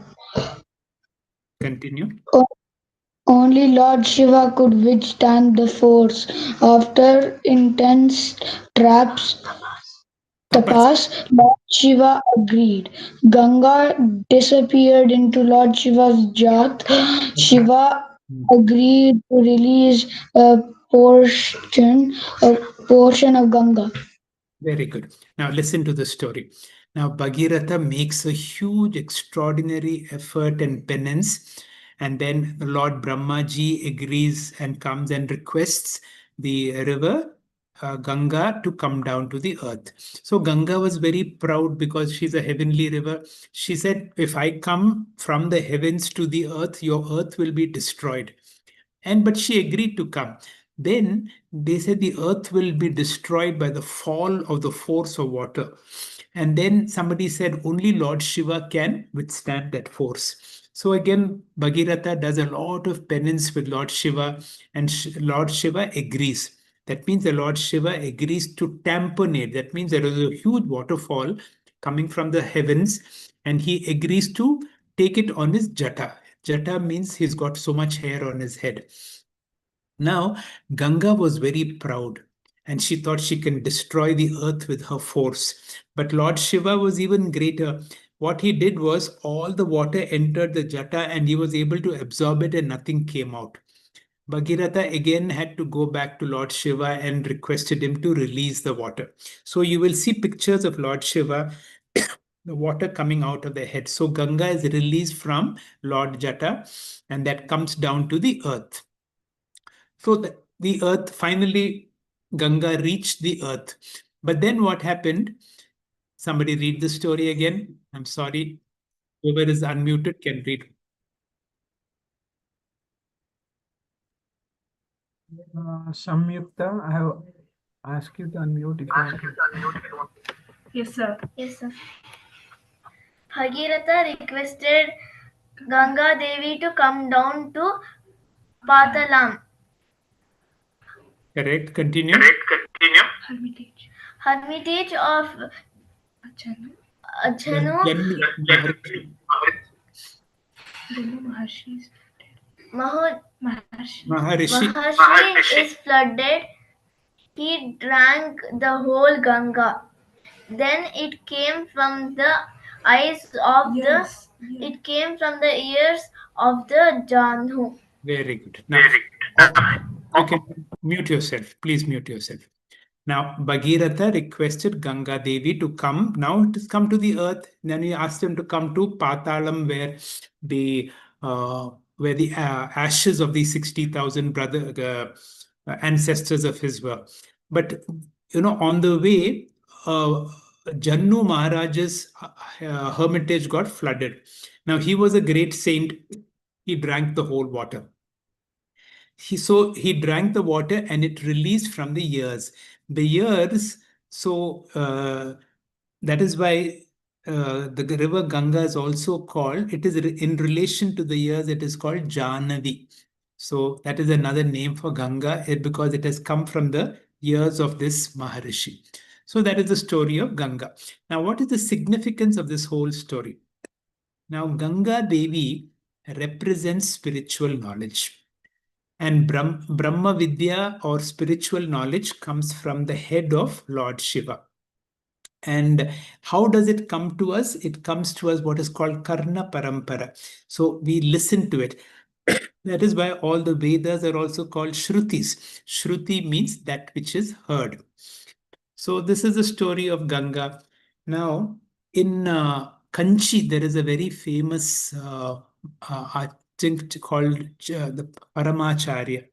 Continue. Only Lord Shiva could withstand the force. After intense tapas, Lord Shiva agreed. Ganga disappeared into Lord Shiva's jat. Shiva agreed to release a portion of Ganga. Very good. Now listen to the story. Now Bhagiratha makes a huge, extraordinary effort and penance. And then Lord Brahmaji agrees and comes and requests the river Ganga to come down to the earth. So Ganga was very proud because she's a heavenly river. She said, if I come from the heavens to the earth, your earth will be destroyed. But she agreed to come. Then they said the earth will be destroyed by the fall of the force of water. And then somebody said only Lord Shiva can withstand that force. So again, Bhagiratha does a lot of penance with Lord Shiva, and Lord Shiva agrees. That means the Lord Shiva agrees to tamponade. That means there is a huge waterfall coming from the heavens, and he agrees to take it on his jata. Jata means he's got so much hair on his head. Now, Ganga was very proud and she thought she can destroy the earth with her force. But Lord Shiva was even greater. What he did was all the water entered the jata and he was able to absorb it and nothing came out. Bhagiratha again had to go back to Lord Shiva and requested him to release the water. So you will see pictures of Lord Shiva, the water coming out of the head. So Ganga is released from Lord Jata and that comes down to the earth. So the earth, finally, Ganga reached the earth. But then what happened? Somebody read the story again. I'm sorry. Whoever is unmuted can read. Samyukta, I have asked you to unmute if you want to. Yes, sir. Bhagiratha requested Ganga Devi to come down to Patalam. Correct. Continue. Hermitage of Ajanu Jannu Maharshi. Maharishi. Maharshi is flooded. He drank the whole Ganga. Then it came from the eyes of it came from the ears of the Janhu. Very good. Now, you can mute yourself. Please mute yourself. Now, Bhagirath requested Ganga Devi to come. Now it has come to the earth. Then he asked him to come to Patalam, the where the ashes of the 60,000 ancestors of his were. But on the way, Jannu Maharaj's hermitage got flooded. Now he was a great saint. He drank the whole water. He drank the water and it released from the ears. The ears, that is why the river Ganga is also called, it is in relation to the ears, it is called Jahnavi. So that is another name for Ganga because it has come from the ears of this Maharishi. So that is the story of Ganga. Now, what is the significance of this whole story? Now, Ganga Devi represents spiritual knowledge. And Brahma Vidya or spiritual knowledge comes from the head of Lord Shiva. And how does it come to us? It comes to us what is called Karna Parampara. So we listen to it. That is why all the Vedas are also called Shrutis. Shruti means that which is heard. So this is the story of Ganga. Now, in Kanchi, there is a very famous I think called the Paramacharya.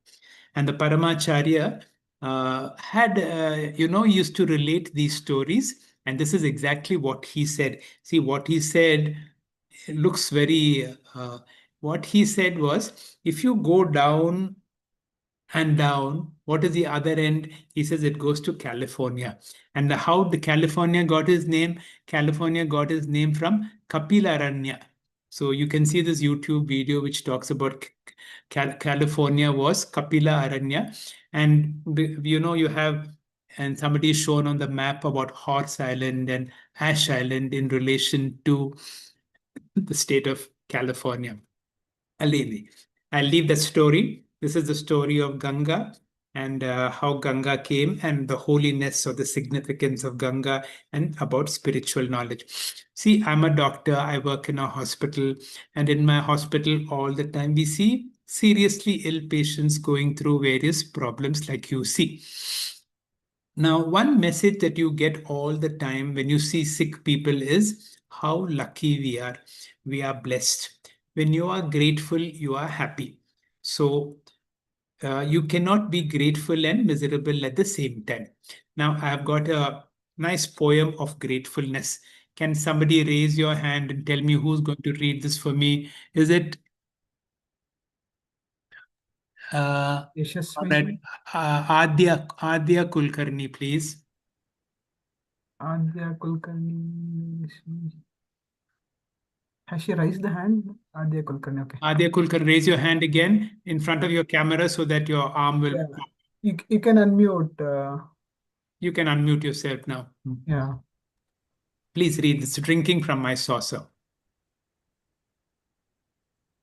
And the Paramacharya used to relate these stories. And this is exactly what he said. See, what he said looks very, what he said was, if you go down and down, what is the other end? He says it goes to California. And how the California got his name? California got his name from Kapilaranya. So you can see this YouTube video which talks about California was Kapila Aranya. And you have, and somebody is shown on the map about Horse Island and Ash Island in relation to the state of California. I'll leave that story. This is the story of Ganga and how Ganga came and the holiness or the significance of Ganga and about spiritual knowledge. See, I'm a doctor. I work in a hospital, and in my hospital all the time we see seriously ill patients going through various problems like you see. Now, one message that you get all the time when you see sick people is how lucky we are. We are blessed. When you are grateful, you are happy. So you cannot be grateful and miserable at the same time. Now, I've got a nice poem of gratefulness. Can somebody raise your hand and tell me who's going to read this for me? Is it Adya Kulkarni, please? Adya Kulkarni. Has she raised the hand? Adya Kulkarni, okay. Adya Kulkarni, raise your hand again in front of your camera so that your arm will... Yeah. You can unmute. You can unmute yourself now. Yeah. Please read this. Drinking from my saucer.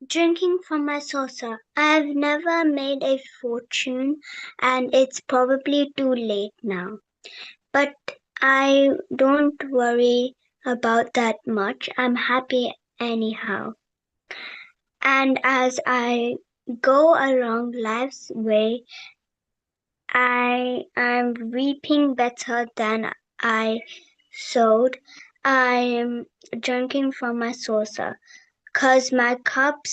Drinking from my saucer. I've never made a fortune, and it's probably too late now. But I don't worry about that much. I'm happy anyhow. And as I go along life's way, I am reaping better than I sowed. I am drinking from my saucer, 'cause my cup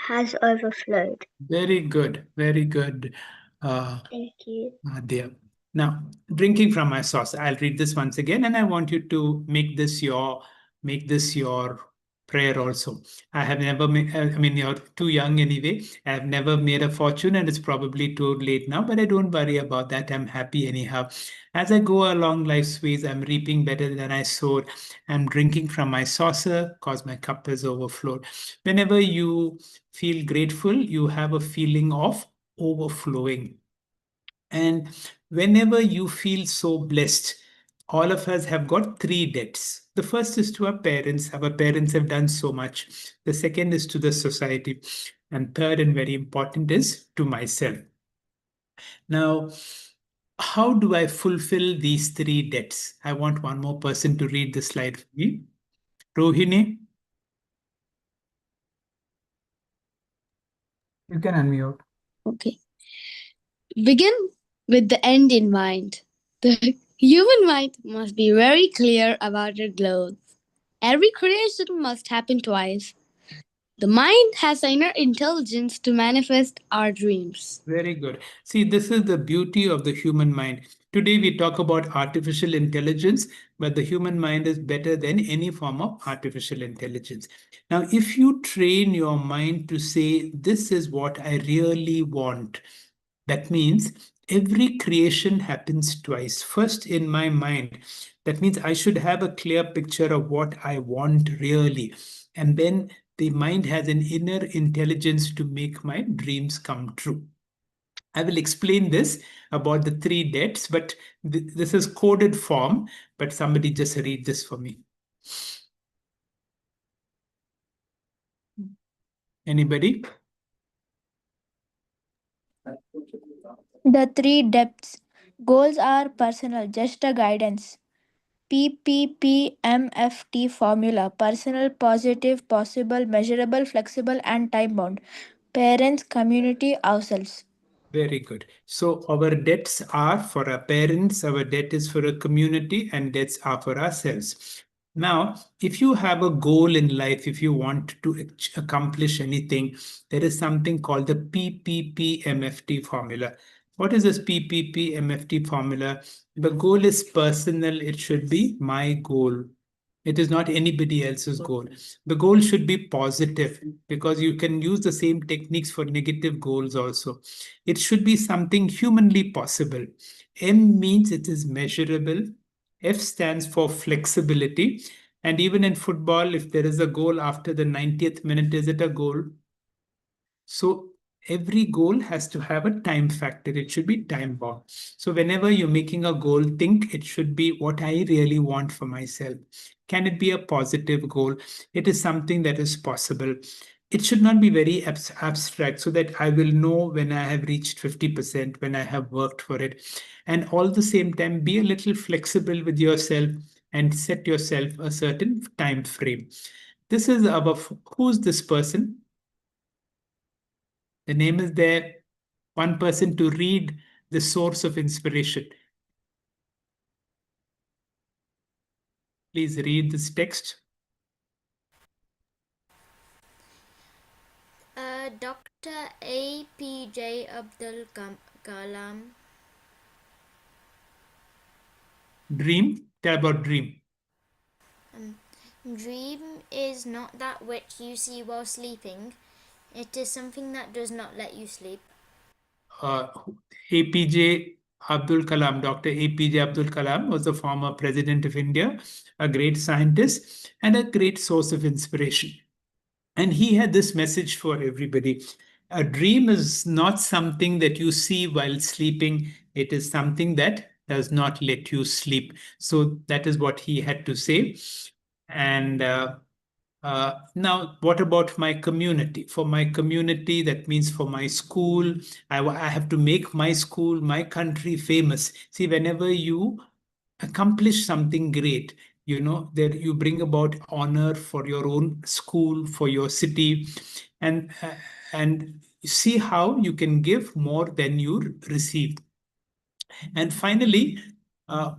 has overflowed. Very good. Very good. Thank you. Adya. Now, drinking from my saucer. I'll read this once again, and I want you to make this your prayer also. I have never made, I mean, you're too young anyway. I have never made a fortune, and it's probably too late now, but I don't worry about that. I'm happy anyhow. As I go along life's ways, I'm reaping better than I sowed. I'm drinking from my saucer because my cup has overflowed. Whenever you feel grateful, you have a feeling of overflowing. And whenever you feel so blessed, all of us have got three debts. The first is to our parents. Our parents have done so much. The second is to the society. And third, and very important, is to myself. Now, how do I fulfill these three debts? I want one more person to read the slide for me. Rohini? You can unmute. Okay. Begin with the end in mind. The human mind must be very clear about its goals. Every creation must happen twice. The mind has inner intelligence to manifest our dreams. Very good. See, this is the beauty of the human mind. Today we talk about artificial intelligence, but the human mind is better than any form of artificial intelligence. Now, if you train your mind to say, this is what I really want, that means every creation happens twice. First, in my mind, that means I should have a clear picture of what I want really. And then the mind has an inner intelligence to make my dreams come true. I will explain this about the three debts, but this is coded form, but somebody just read this for me. Anybody? The three depths. Goals are personal, just a guidance. PPPMFT formula: personal, positive, possible, measurable, flexible, and time bound. Parents, community, ourselves. Very good. So our debts are for our parents, our debt is for a community, and debts are for ourselves. Now, if you have a goal in life, if you want to accomplish anything, there is something called the PPPMFT formula. What is this PPPMFT formula? The goal is personal. It should be my goal. It is not anybody else's goal. The goal should be positive, because you can use the same techniques for negative goals also. It should be something humanly possible. M means it is measurable. F stands for flexibility. And even in football, if there is a goal after the 90th minute, is it a goal? So every goal has to have a time factor. It should be time bound. So whenever you're making a goal, think it should be what I really want for myself. Can it be a positive goal? It is something that is possible. It should not be very abstract, so that I will know when I have reached 50%, when I have worked for it. And all the same time, be a little flexible with yourself and set yourself a certain time frame. This is who's this person? The name is there. One person to read the source of inspiration. Please read this text. Dr. APJ Abdul Kalam. Dream. Tell about dream. Dream is not that which you see while sleeping. It is something that does not let you sleep. APJ Abdul Kalam, Dr. APJ Abdul Kalam was the former president of India, a great scientist and a great source of inspiration. And he had this message for everybody. A dream is not something that you see while sleeping. It is something that does not let you sleep. So that is what he had to say. And now, what about my community? For my community, that means for my school, I have to make my school, my country famous. See, whenever you accomplish something great, you know, that you bring about honor for your own school, for your city, and see how you can give more than you receive. And finally,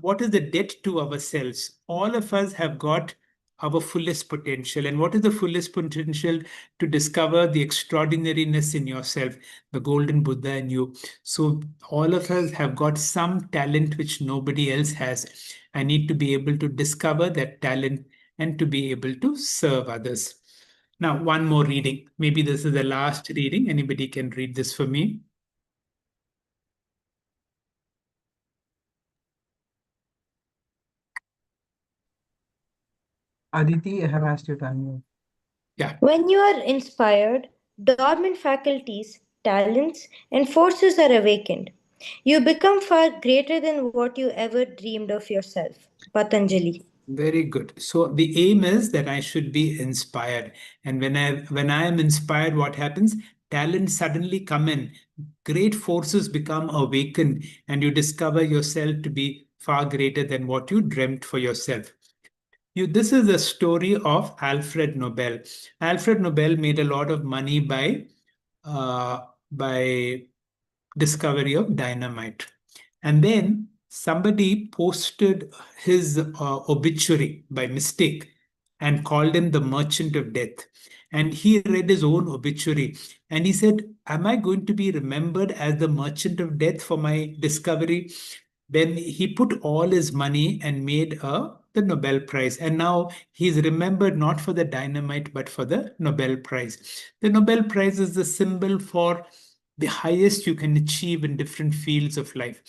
what is the debt to ourselves? All of us have got our fullest potential. And what is the fullest potential? To discover the extraordinariness in yourself, the golden Buddha in you. So all of us have got some talent which nobody else has. I need to be able to discover that talent and to be able to serve others. Now, one more reading. Maybe this is the last reading. Anybody can read this for me? Aditi, I have asked you to unmute. Yeah. When you are inspired, dormant faculties, talents, and forces are awakened. You become far greater than what you ever dreamed of yourself. Patanjali. Very good. So the aim is that I should be inspired. And when I am inspired, what happens? Talents suddenly come in. Great forces become awakened, and you discover yourself to be far greater than what you dreamt for yourself. This is a story of Alfred Nobel. Alfred Nobel made a lot of money by discovery of dynamite. And then somebody posted his obituary by mistake and called him the merchant of death. And he read his own obituary and he said, am I going to be remembered as the merchant of death for my discovery? Then he put all his money and made the Nobel Prize. And now he's remembered not for the dynamite, but for the Nobel Prize. The Nobel Prize is the symbol for the highest you can achieve in different fields of life.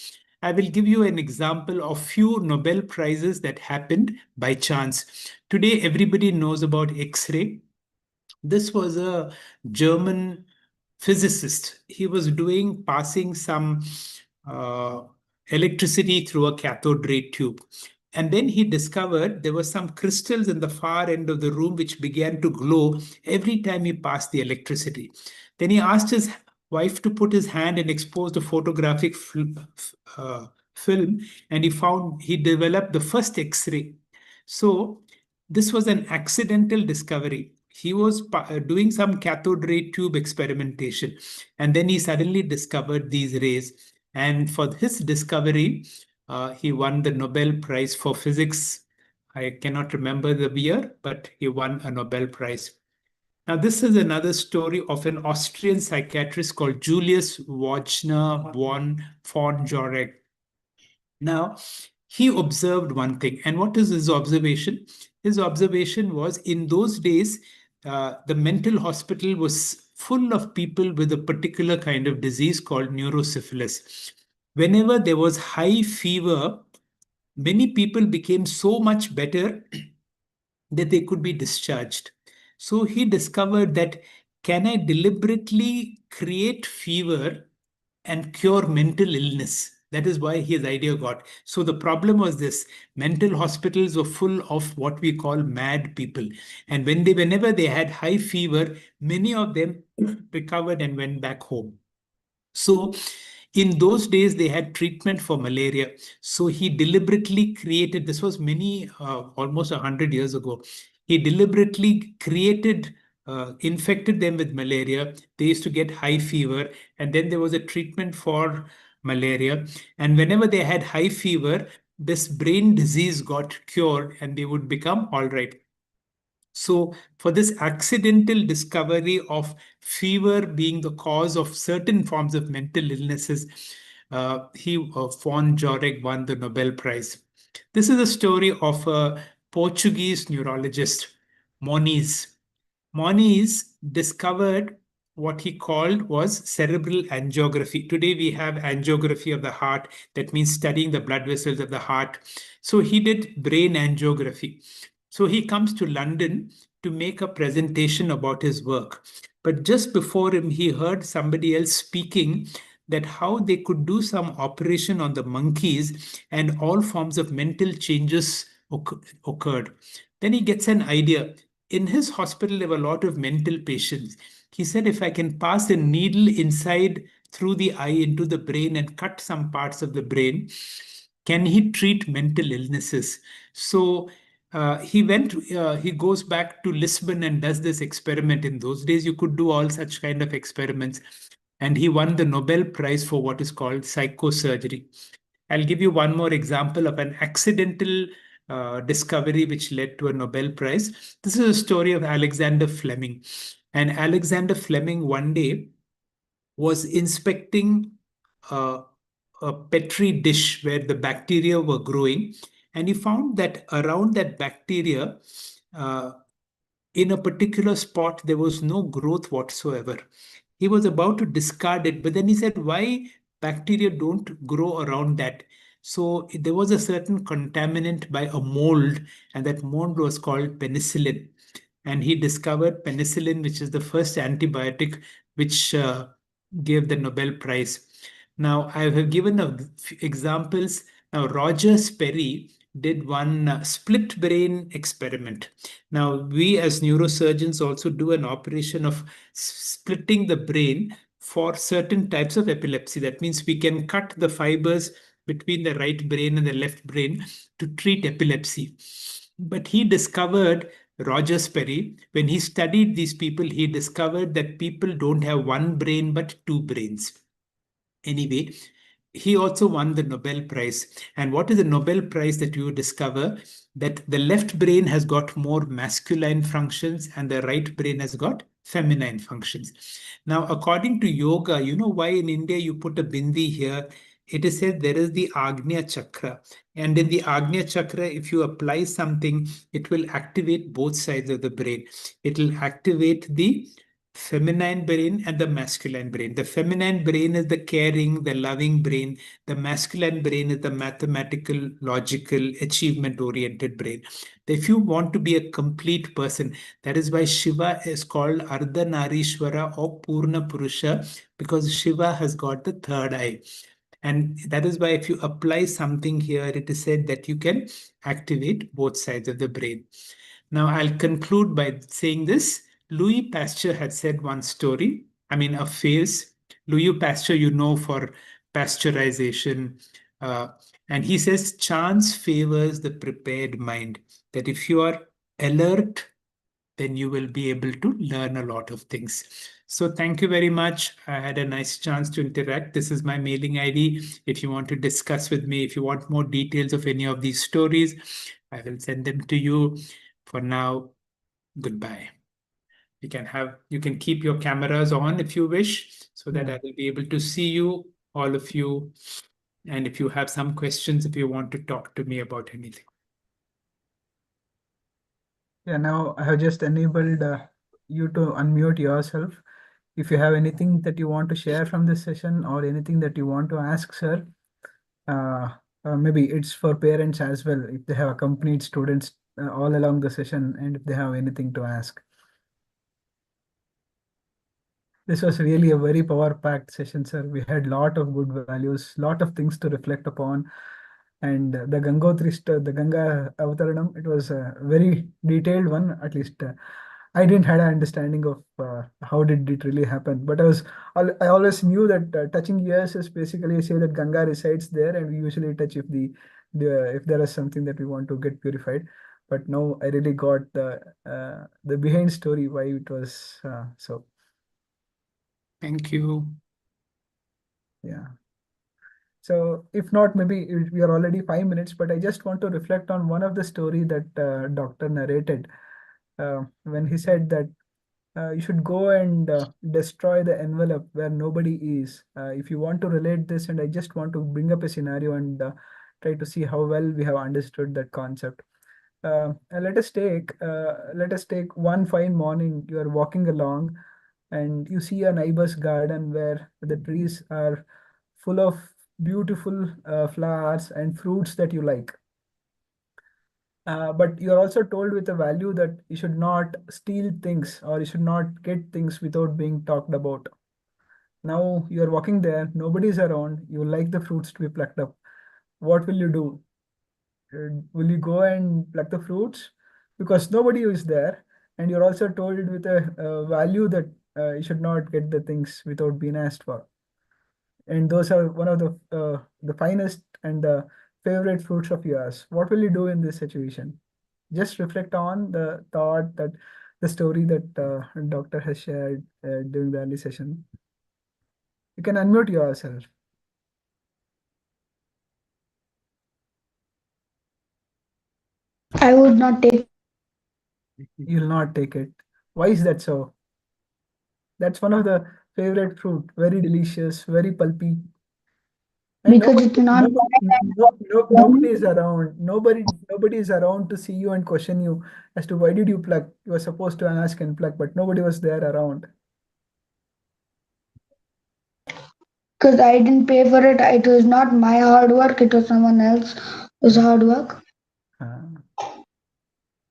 I will give you an example of few Nobel Prizes that happened by chance. Today, everybody knows about X-ray. This was a German physicist. He was passing some electricity through a cathode ray tube. And then he discovered there were some crystals in the far end of the room which began to glow every time he passed the electricity. Then he asked his wife to put his hand and expose the photographic film, and he developed the first X-ray. So this was an accidental discovery. He was doing some cathode ray tube experimentation, and then he suddenly discovered these rays. And for his discovery, he won the Nobel Prize for Physics. I cannot remember the year, but he won a Nobel Prize. Now, this is another story of an Austrian psychiatrist called Julius Wagner von Jorek. Now, he observed one thing. And what is his observation? His observation was in those days, the mental hospital was full of people with a particular kind of disease called neurosyphilis. Whenever there was high fever, many people became so much better that they could be discharged. So he discovered that can I deliberately create fever and cure mental illness? That is why his idea got. So the problem was this: mental hospitals were full of what we call mad people. And whenever they had high fever, many of them recovered and went back home. So in those days, they had treatment for malaria. So he deliberately created, this was almost 100 years ago. He deliberately infected them with malaria. They used to get high fever. And then there was a treatment for malaria. And whenever they had high fever, this brain disease got cured and they would become all right. So for this accidental discovery of fever being the cause of certain forms of mental illnesses, von Jorek won the Nobel Prize. This is a story of a Portuguese neurologist, Moniz. Moniz discovered what he called was cerebral angiography. Today we have angiography of the heart. That means studying the blood vessels of the heart. So he did brain angiography. So he comes to London to make a presentation about his work. But just before him, he heard somebody else speaking that how they could do some operation on the monkeys and all forms of mental changes occurred. Then he gets an idea. In his hospital, there were a lot of mental patients. He said, if I can pass a needle inside through the eye into the brain and cut some parts of the brain, can he treat mental illnesses? So he goes back to Lisbon and does this experiment. In those days, you could do all such kind of experiments. And he won the Nobel Prize for what is called psychosurgery. I'll give you one more example of an accidental discovery which led to a Nobel Prize. This is a story of Alexander Fleming. And Alexander Fleming one day was inspecting a petri dish where the bacteria were growing. And he found that around that bacteria, in a particular spot, there was no growth whatsoever. He was about to discard it, but then he said, why bacteria don't grow around that? So there was a certain contaminant by a mold, and that mold was called penicillin. And he discovered penicillin, which is the first antibiotic which gave the Nobel Prize. Now, I have given examples. Now, Roger Sperry did one split brain experiment. Now, we as neurosurgeons also do an operation of splitting the brain for certain types of epilepsy. That means we can cut the fibers between the right brain and the left brain to treat epilepsy. But he discovered, Roger Sperry, when he studied these people, he discovered that people don't have one brain but two brains. Anyway, he also won the Nobel Prize. And what is the Nobel Prize that you discover? That the left brain has got more masculine functions and the right brain has got feminine functions. Now, according to yoga, you know why in India you put a bindi here? It is said there is the Agnya Chakra. And in the Agnya Chakra, if you apply something, it will activate both sides of the brain. It will activate the feminine brain and the masculine brain. The feminine brain is the caring, the loving brain. The masculine brain is the mathematical, logical, achievement oriented brain. If you want to be a complete person, that is why Shiva is called Ardhanarishwara or Purna Purusha, because Shiva has got the third eye. And that is why if you apply something here, it is said that you can activate both sides of the brain. Now, I'll conclude by saying this. Louis Pasteur had said one story, a phase. Louis Pasteur, you know, for pasteurization. And he says, chance favors the prepared mind. That if you are alert, then you will be able to learn a lot of things. So thank you very much. I had a nice chance to interact. This is my mailing ID. If you want to discuss with me, if you want more details of any of these stories, I will send them to you. For now, goodbye. You can keep your cameras on if you wish, so that I will be able to see you, all of you. And if you have some questions, if you want to talk to me about anything. Yeah, now I have just enabled you to unmute yourself. If you have anything that you want to share from this session or anything that you want to ask, sir, maybe it's for parents as well, if they have accompanied students all along the session and if they have anything to ask. This was really a very power-packed session, sir. We had a lot of good values, lot of things to reflect upon. And the the Ganga Avataranam, it was a very detailed one. At least I didn't had an understanding of how did it really happen. But I always knew that touching ears is basically say that Ganga resides there, and we usually touch if if there is something that we want to get purified. But now I really got the behind story why it was so. Thank you. Yeah. So if not, maybe we are already 5 minutes, but I just want to reflect on one of the story that doctor narrated when he said that you should go and destroy the envelope where nobody is. If you want to relate this, and I just want to bring up a scenario and try to see how well we have understood that concept. And let us take one fine morning. You are walking along, and you see a neighbor's garden where the trees are full of beautiful flowers and fruits that you like. But you are also told with a value that you should not steal things or you should not get things without being talked about. Now you are walking there, nobody is around, you like the fruits to be plucked up. What will you do? Will you go and pluck the fruits? Because nobody is there, and you're also told with a value that you should not get the things without being asked for. And those are one of the finest and the favorite fruits of yours. What will you do in this situation? Just reflect on the thought that the story that doctor has shared during the early session. You can unmute yourself. I would not take. You'll not take it. Why is that so? That's one of the favorite fruit. Very delicious, very pulpy. And Because it's not. nobody is around. Nobody is around to see you and question you as to why did you pluck. You were supposed to ask and pluck, but nobody was there around. Because I didn't pay for it. It was not my hard work. It was someone else's hard work.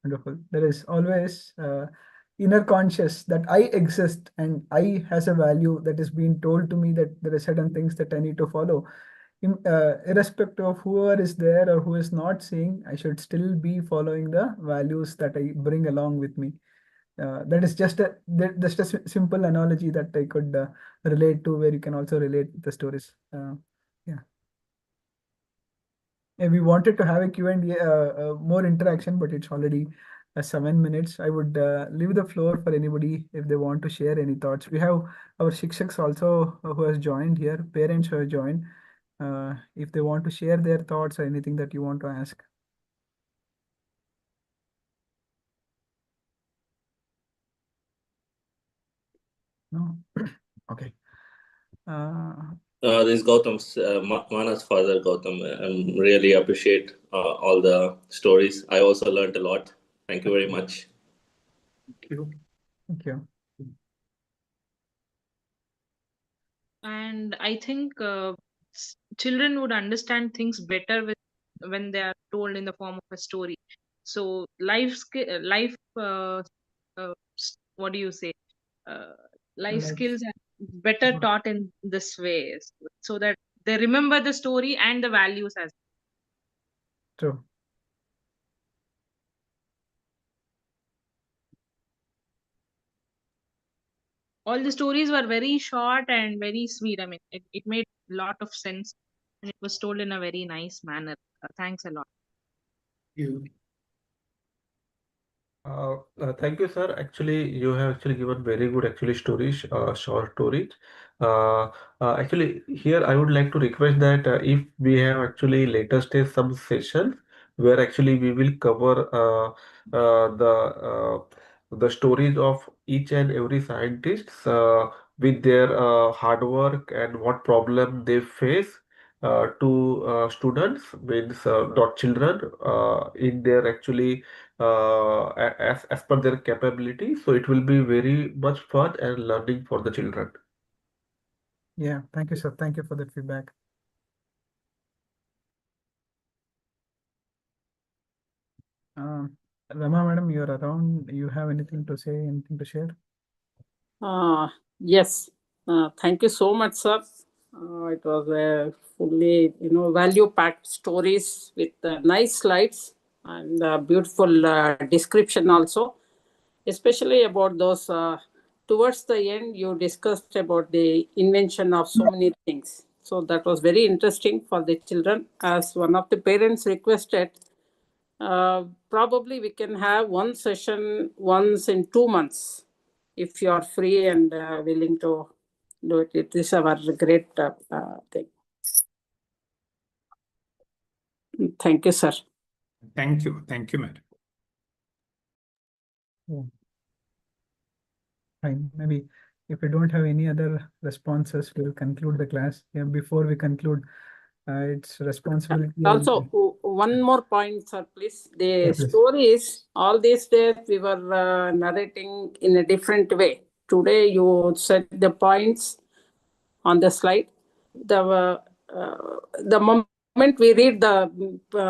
Wonderful. There is always inner conscious that I exist and I has a value that is being told to me that there are certain things that I need to follow. Irrespective of whoever is there or who is not seeing, I should still be following the values that I bring along with me. That is just a simple analogy that I could relate to, where you can also relate the stories. Yeah. And we wanted to have a Q&A, more interaction, but it's already 7 minutes. I would leave the floor for anybody if they want to share any thoughts. We have our shikshaks also who has joined here, parents who have joined. If they want to share their thoughts or anything that you want to ask. No? Okay. This Gautam's Mana's father, Gautam. Really appreciate all the stories. I also learned a lot. Thank you very much. Thank you. Thank you. And I think children would understand things better when they are told in the form of a story. So life what do you say? Uh, life Life. skills are better taught in this way, so that they remember the story and the values as well. True. All the stories were very short and very sweet. I mean, it made a lot of sense, and it was told in a very nice manner. Thanks a lot. You. Thank you, sir. Actually, you have actually given very good stories, short stories. Actually, here I would like to request that if we have actually later stage some sessions where actually we will cover the stories of each and every scientist with their hard work and what problem they face to students, means not children, in their actually as per their capability. So it will be very much fun and learning for the children. Yeah, thank you, sir. Thank you for the feedback. Rama, madam, you're around. You have anything to say, anything to share? Yes. Thank you so much, sir. It was a fully, value-packed stories with nice slides and beautiful description also, especially about those. Towards the end, you discussed about the invention of so many things. So that was very interesting for the children. As one of the parents requested, probably we can have one session once in 2 months if you are free and willing to do it. It is our great thing. Thank you, sir. Thank you. Thank you, madam. Yeah. Fine. Maybe if we don't have any other responses, we'll conclude the class. Yeah, before we conclude, it's responsibility. Also, one more point, sir, please. The Yeah, please. stories, all these days we were narrating in a different way. Today you said the points on the slide. The moment we read the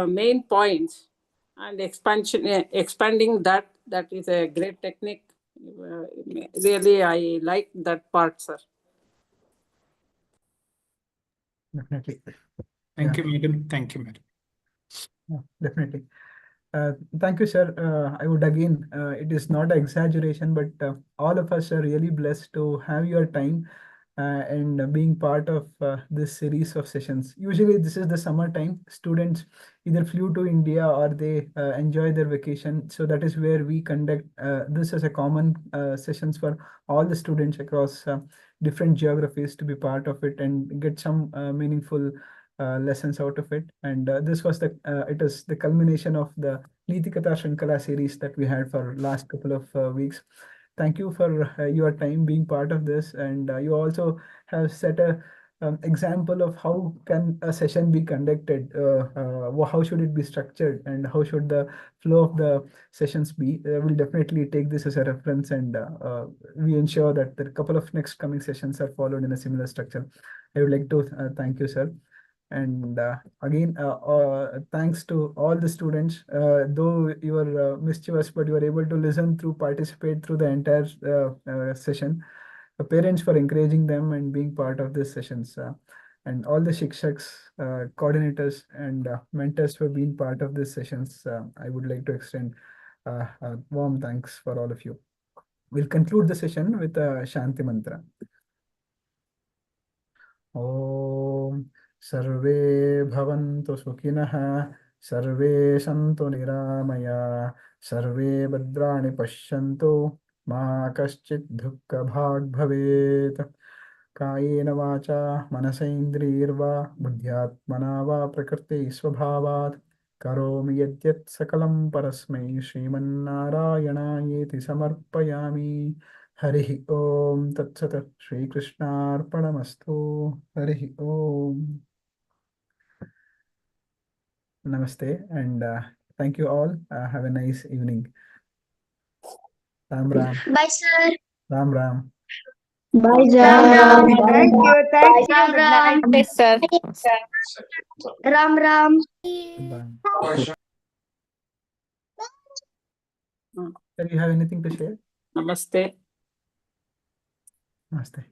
main points and expanding that is a great technique. Really, I like that part, sir. Definitely. Thank Yeah. you, madam. Thank you, madam. Yeah, definitely. Thank you, sir. I would again, it is not an exaggeration, but all of us are really blessed to have your time and being part of this series of sessions. Usually, this is the summer time. Students either flew to India or they enjoy their vacation. So that is where we conduct this as a common sessions for all the students across different geographies to be part of it and get some meaningful lessons out of it. And this was it is the culmination of the Niti Katha Shrinkala series that we had for last couple of weeks. Thank you for your time being part of this, and you also have set a example of how can a session be conducted, how should it be structured, and how should the flow of the sessions be. We'll definitely take this as a reference, and we ensure that the couple of next coming sessions are followed in a similar structure. I would like to thank you, sir. And again, thanks to all the students. Though you were mischievous, but you were able to listen through, participate through the entire session. Parents for encouraging them and being part of these sessions. And all the shikshaks, coordinators, and mentors for being part of these sessions. I would like to extend warm thanks for all of you. We'll conclude the session with a Shanti Mantra. ॐ सर्वे भवन्तु सुखिनः सर्वे सन्तु निरामया सर्वे भद्राणि पश्यन्तु मा कश्चित् दुःखभाग् भवेत् कायेन वाचा मनसेन्द्रियैर्वा बुद्ध्यात्मना वा प्रकृते स्वभावात् करोमि यद्यत् सकलं परस्मै श्रीमन्नारायणायेति समर्पयामि हरिः ओम तत्सत् श्रीकृष्णार्पणमस्तु हरिः ओम नमस्ते and thank you all. Have a nice evening. Ram Ram. Bye, sir. Ram Ram. Bye, Ram Ram. Thank you. Thank you. Ram Good Ram. night. Yes, sir. Ram Ram. Bye. Sir, you have anything to share? Namaste. Namaste.